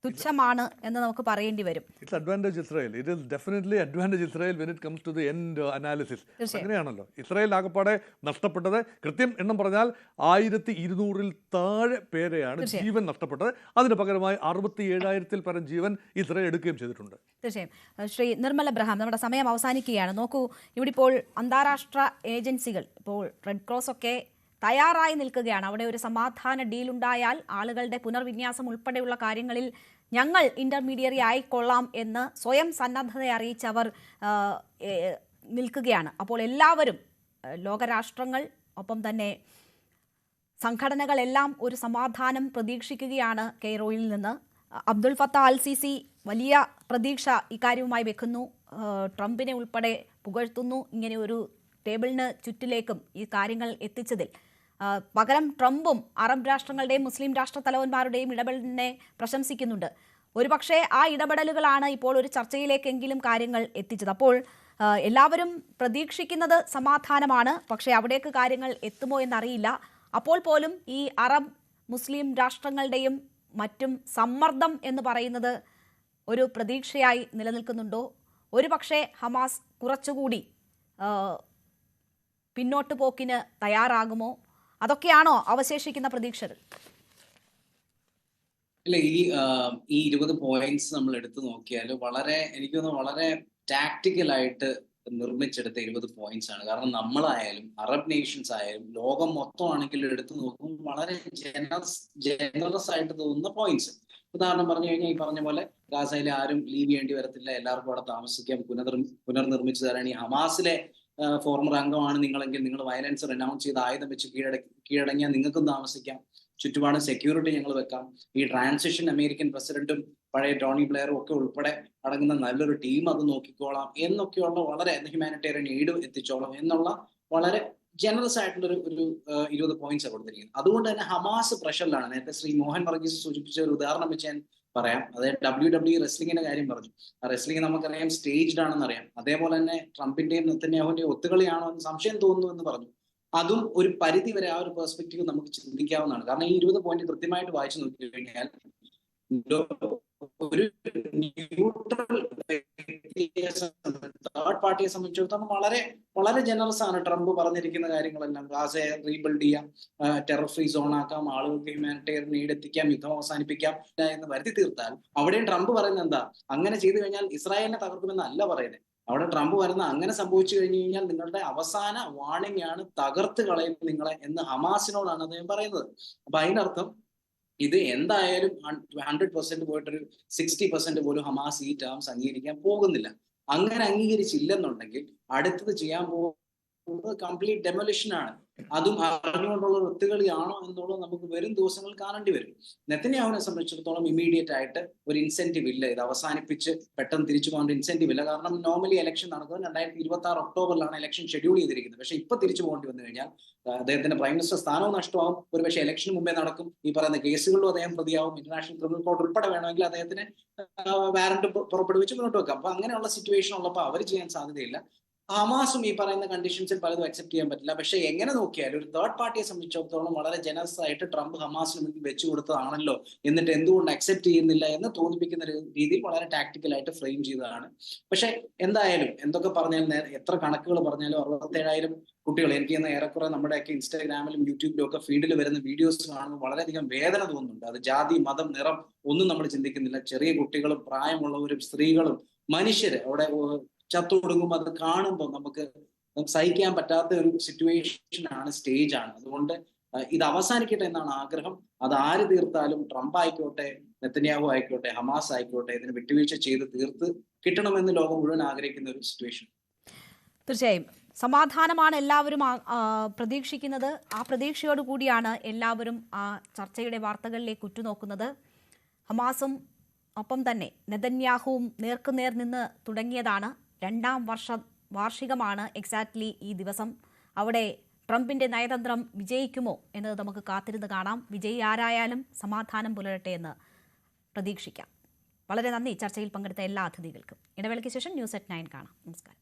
തുച്ഛമാണ് എന്ന് നമുക്ക് പറയേണ്ടി വരും. It's advantage Israel. It is definitely advantage Israel when it comes to the end analysis. അങ്ങനെയാണല്ലോ ഇസ്രായേൽ ആകപ്പാടെ നഷ്ടപ്പെട്ടത്. കൃത്യം എണ്ണം പറഞ്ഞാൽ 1200-ൽ താഴെ പേരെയാണ് ജീവൻ നഷ്ടപ്പെട്ടത്. അതിന് പകരമായി 67,000-ൽ പരം ജീവൻ ഇസ്രായേൽ എടുക്കുകയും ചെയ്തിട്ടുണ്ട്. തീർച്ചയായും. ശ്രീ നിർമ്മൽ എബ്രഹാം, നമ്മുടെ സമയം അവസാനിക്കുകയാണ്. നോക്കൂ, ഇവിടെ ഇപ്പോൾ അന്താരാഷ്ട്ര ഏജൻസികൾ, ഇപ്പോൾ റെഡ് ക്രോസ് ഒക്കെ തയ്യാറായി നിൽക്കുകയാണ്. അവിടെ ഒരു സമാധാന ഡീലുണ്ടായാൽ ആളുകളുടെ പുനർവിന്യാസം ഉൾപ്പെടെയുള്ള കാര്യങ്ങളിൽ ഞങ്ങൾ ഇന്റർമീഡിയറി ആയിക്കൊള്ളാം എന്ന് സ്വയം സന്നദ്ധത അറിയിച്ചവർ നിൽക്കുകയാണ്. അപ്പോൾ എല്ലാവരും, ലോകരാഷ്ട്രങ്ങൾ, ഒപ്പം തന്നെ സംഘടനകളെല്ലാം ഒരു സമാധാനം പ്രതീക്ഷിക്കുകയാണ് കെയ്റോയിൽ നിന്ന്. അബ്ദുൽ ഫത്താ അൽ സിസി വലിയ പ്രതീക്ഷ ഇക്കാര്യവുമായി വെക്കുന്നു. ട്രംപിനെ ഉൾപ്പെടെ പുകഴ്ത്തുന്നു ഇങ്ങനെ ഒരു ടേബിളിന് ചുറ്റിലേക്കും ഈ കാര്യങ്ങൾ എത്തിച്ചതിൽ. പകരം ട്രംപും അറബ് രാഷ്ട്രങ്ങളുടെയും മുസ്ലിം രാഷ്ട്ര തലവന്മാരുടെയും ഇടപെടലിനെ പ്രശംസിക്കുന്നുണ്ട്. ഒരുപക്ഷെ ആ ഇടപെടലുകളാണ് ഇപ്പോൾ ഒരു ചർച്ചയിലേക്കെങ്കിലും കാര്യങ്ങൾ എത്തിച്ചത്. അപ്പോൾ എല്ലാവരും പ്രതീക്ഷിക്കുന്നത് സമാധാനമാണ്. പക്ഷേ അവിടേക്ക് കാര്യങ്ങൾ എത്തുമോ എന്നറിയില്ല. അപ്പോൾ പോലും ഈ അറബ് മുസ്ലിം രാഷ്ട്രങ്ങളുടെയും മറ്റും സമ്മർദ്ദം എന്ന് പറയുന്നത് ഒരു പ്രതീക്ഷയായി നിലനിൽക്കുന്നുണ്ടോ? ഒരുപക്ഷെ ഹമാസ് കുറച്ചുകൂടി പിന്നോട്ട് പോക്കിന് തയ്യാറാകുമോ? അതൊക്കെയാണോ അവശേഷിക്കുന്ന പ്രതീക്ഷകൾ? അല്ല, ഈ 20 പോയിന്റ്സ് നമ്മൾ എടുത്തു നോക്കിയാൽ എനിക്ക് തോന്നുന്നു വളരെ ടാക്ടിക്കലായിട്ട് നിർമ്മിച്ചെടുത്ത 20 പോയിന്റ്സ് ആണ്. കാരണം നമ്മളായാലും അറബ് നേഷൻസ് ആയാലും ലോകം മൊത്തം ആണെങ്കിലും എടുത്തു നോക്കുമ്പോൾ വളരെ ജനറസ് ആയിട്ട് തോന്നുന്ന പോയിന്റ്സ്. ഉദാഹരണം പറഞ്ഞു കഴിഞ്ഞാൽ ഈ പറഞ്ഞ പോലെ ഗാസയിലെ ആരും ലീവ് ചെയ്യേണ്ടി വരത്തില്ല, എല്ലാവർക്കും അവിടെ താമസിക്കാം, പുനർനിർമ്മിച്ചു തരാൻ. ഈ ഹമാസിലെ ഫോർമർ അംഗമാണ് നിങ്ങളെങ്കിൽ നിങ്ങൾ വയലൻസ് റെനൗൺസ് ചെയ്ത് ആയുധം വെച്ച് കീഴടങ്ങിയാൽ നിങ്ങൾക്കും താമസിക്കാം, ചുറ്റുപാടും സെക്യൂരിറ്റി ഞങ്ങൾ വെക്കാം. ഈ ട്രാൻസിഷൻ അമേരിക്കൻ പ്രസിഡന്റും പഴയ ടോണി ബ്ലെയറും ഒക്കെ ഉൾപ്പെടെ അടങ്ങുന്ന നല്ലൊരു ടീം അത് നോക്കിക്കോളാം എന്നൊക്കെയുള്ള വളരെ ഹ്യൂമാനിറ്റേറിയൻ എയ്ഡ് എത്തിച്ചോളാം എന്നുള്ള വളരെ ജനറസ് ആയിട്ടുള്ള ഒരു 20 പോയിന്റ്സ് കൊടുത്തിരിക്കുന്നത്. അതുകൊണ്ട് തന്നെ ഹമാസ് പ്രഷറിലാണ്. നേരത്തെ ശ്രീ മോഹൻ വർഗീസ് സൂചിപ്പിച്ച ഒരു ഉദാഹരണം വെച്ച് ഞാൻ പറയാം. അതായത് WWE റെസ്ലിംഗിന്റെ കാര്യം പറഞ്ഞു. ആ റെസ്ലിംഗ് നമുക്കറിയാം സ്റ്റേജ്ഡ് ആണെന്ന് അറിയാം. അതേപോലെ തന്നെ ട്രംപിന്റെയും നെതന്യാഹുവിന്റെയും ഒത്തുകളിയാണോ എന്ന് സംശയം തോന്നുന്നു എന്ന് പറഞ്ഞു. അതും ഒരു പരിധി വരെ ആ ഒരു പെർസ്പെക്റ്റീവ് നമുക്ക് ചിന്തിക്കാവുന്നതാണ്. കാരണം ഈ 20 പോയിന്റ് കൃത്യമായിട്ട് വായിച്ചു നോക്കി കഴിഞ്ഞാൽ ഒരു ന്യൂട്രൽ തേർഡ് പാർട്ടിയെ സംബന്ധിച്ചിടത്തോളം വളരെ വളരെ ജനറസ് ആണ് ട്രംപ് പറഞ്ഞിരിക്കുന്ന കാര്യങ്ങളെല്ലാം. ഗാസയെ റീബിൽഡ് ചെയ്യാം, ടെറർ ഫ്രീ സോൺ ആക്കാം, ആളുകൾക്ക് ഹ്യൂമാനിറ്റേറിയൻ നീഡ് എത്തിക്കാം, യുദ്ധം അവസാനിപ്പിക്കാം എന്ന് വരുത്തി തീർത്താൽ അവിടെയും ട്രംപ് പറയുന്നത് എന്താ, അങ്ങനെ ചെയ്തു കഴിഞ്ഞാൽ ഇസ്രായേലിനെ തകർക്കുമെന്നല്ല പറയുന്നത്. അവിടെ ട്രംപ് വരുന്ന അങ്ങനെ സംഭവിച്ചു കഴിഞ്ഞു കഴിഞ്ഞാൽ നിങ്ങളുടെ അവസാന വാണിംഗ് ആണ്, തകർത്ത് കളയും നിങ്ങളെ എന്ന് ഹമാസിനോടാണ് അദ്ദേഹം പറയുന്നത്. അപ്പൊ അതിനർത്ഥം ഇത് എന്തായാലും 100% പോയിട്ടൊരു 60% പോലും ഹമാസ് ഈ ടേംസ് അംഗീകരിക്കാൻ പോകുന്നില്ല. അങ്ങനെ അംഗീകരിച്ചില്ലെന്നുണ്ടെങ്കിൽ അടുത്തത് ചെയ്യാൻ പോകുന്നത് കംപ്ലീറ്റ് ഡെമോലിഷൻ ആണ്. അതും അറിഞ്ഞുകൊണ്ടുള്ള ഒത്തുകളിയാണോ എന്നുള്ളത് നമുക്ക് വരും ദിവസങ്ങൾ കാണേണ്ടി വരും. നെതന്യാഹുവിനെ സംബന്ധിച്ചിടത്തോളം ഇമ്മീഡിയറ്റ് ആയിട്ട് ഒരു ഇൻസെന്റീവ് ഇല്ല, ഇത് അവസാനിപ്പിച്ച് പെട്ടെന്ന് തിരിച്ചു പോകേണ്ട ഇൻസെന്റീവ് ഇല്ല. കാരണം നോർമലി ഇലക്ഷൻ നടക്കുന്നത് 2026 ഒക്ടോബറിലാണ് ഇലക്ഷൻ ഷെഡ്യൂൾ ചെയ്തിരിക്കുന്നത്. പക്ഷെ ഇപ്പൊ തിരിച്ചു പോകേണ്ടി വന്നു കഴിഞ്ഞാൽ അദ്ദേഹത്തിന്റെ പ്രൈം മിനിസ്റ്റർ സ്ഥാനവും നഷ്ടമാവും, ഒരുപക്ഷെ ഇലക്ഷന് മുമ്പേ നടക്കും, ഈ പറയുന്ന കേസുകളിലും അദ്ദേഹം പ്രതിയാവും, ഇന്റർനാഷണൽ ക്രിമിനൽ കോർട്ട് ഉൾപ്പെടെ വേണമെങ്കിൽ അദ്ദേഹത്തിന് വാറന്റ് പുറപ്പെടുവിച്ച് മുന്നോട്ട് വെക്കാം. അപ്പൊ അങ്ങനെയുള്ള സിറ്റുവേഷൻ ഉള്ളപ്പോൾ അവർ ചെയ്യാൻ സാധ്യതയില്ല. ഹമാസും ഈ പറയുന്ന കണ്ടീഷൻസിൽ പലതും അക്സെപ്റ്റ് ചെയ്യാൻ പറ്റില്ല. പക്ഷെ എങ്ങനെ നോക്കിയാലും ഒരു തേർഡ് പാർട്ടിയെ സംബന്ധിച്ചിടത്തോളം വളരെ ജനറസ് ആയിട്ട് ട്രംപ് ഹമാസിന് മുന്നിൽ വെച്ചു കൊടുത്തതാണല്ലോ, എന്നിട്ട് എന്തുകൊണ്ട് അക്സെപ്റ്റ് ചെയ്യുന്നില്ല എന്ന് തോന്നിപ്പിക്കുന്ന രീതിയിൽ വളരെ ടാക്ടിക്കലായിട്ട് ഫ്രെയിം ചെയ്തതാണ്. പക്ഷെ എന്തായാലും എന്തൊക്കെ പറഞ്ഞാലും, എത്ര കണക്കുകൾ പറഞ്ഞാലും 67,000 കുട്ടികൾ, എനിക്ക് ചെയ്യുന്ന ഏറെക്കുറെ നമ്മുടെയൊക്കെ ഇൻസ്റ്റാഗ്രാമിലും യൂട്യൂബിലും ഒക്കെ ഫീഡിൽ വരുന്ന വീഡിയോസ് കാണുമ്പോൾ വളരെയധികം വേദന തോന്നുന്നുണ്ട്. അത് ജാതി, മതം, നിറം ഒന്നും നമ്മൾ ചിന്തിക്കുന്നില്ല. ചെറിയ കുട്ടികളും പ്രായമുള്ളവരും സ്ത്രീകളും മനുഷ്യര് അവിടെ ചത്തൊടുങ്ങും. അത് കാണുമ്പോൾ നമുക്ക് സഹിക്കാൻ പറ്റാത്ത ഒരു സിറ്റുവേഷൻ ആണ്, സ്റ്റേജ് ആണ്. അതുകൊണ്ട് ഇത് അവസാനിക്കട്ടെ എന്നാണ് ആഗ്രഹം. അത് ആര് തീർത്താലും, ട്രംപ് ആയിക്കോട്ടെ, നെതന്യാഹു ആയിക്കോട്ടെ, ഹമാസ് ആയിക്കോട്ടെ, ഇതിന് വിട്ടുവീഴ്ച ചെയ്ത് തീർത്ത് കിട്ടണമെന്ന് ലോകം മുഴുവൻ ആഗ്രഹിക്കുന്ന ഒരു സിറ്റുവേഷൻ. തീർച്ചയായും സമാധാനമാണ് എല്ലാവരും പ്രതീക്ഷിക്കുന്നത്. ആ പ്രതീക്ഷയോട് കൂടിയാണ് എല്ലാവരും ആ ചർച്ചയുടെ വാർത്തകളിലേക്ക് ഉറ്റുനോക്കുന്നത്. ഹമാസും ഒപ്പം തന്നെ നെതന്യാഹുവും നേർക്കുനേർ നിന്ന് തുടങ്ങിയതാണ്. 2ാം വാർഷികമാണ് എക്സാക്ട്ലി ഈ ദിവസം. അവിടെ ട്രംപിന്റെ നയതന്ത്രം വിജയിക്കുമോ എന്നത് നമുക്ക് കാത്തിരുന്ന് കാണാം. വിജയി ആരായാലും സമാധാനം പുലരട്ടെ എന്ന് പ്രതീക്ഷിക്കാം. വളരെ നന്ദി ചർച്ചയിൽ പങ്കെടുത്ത എല്ലാ അതിഥികൾക്കും. ഇടവേളയ്ക്ക് ശേഷം ന്യൂസ് at 9 കാണാം. നമസ്കാരം.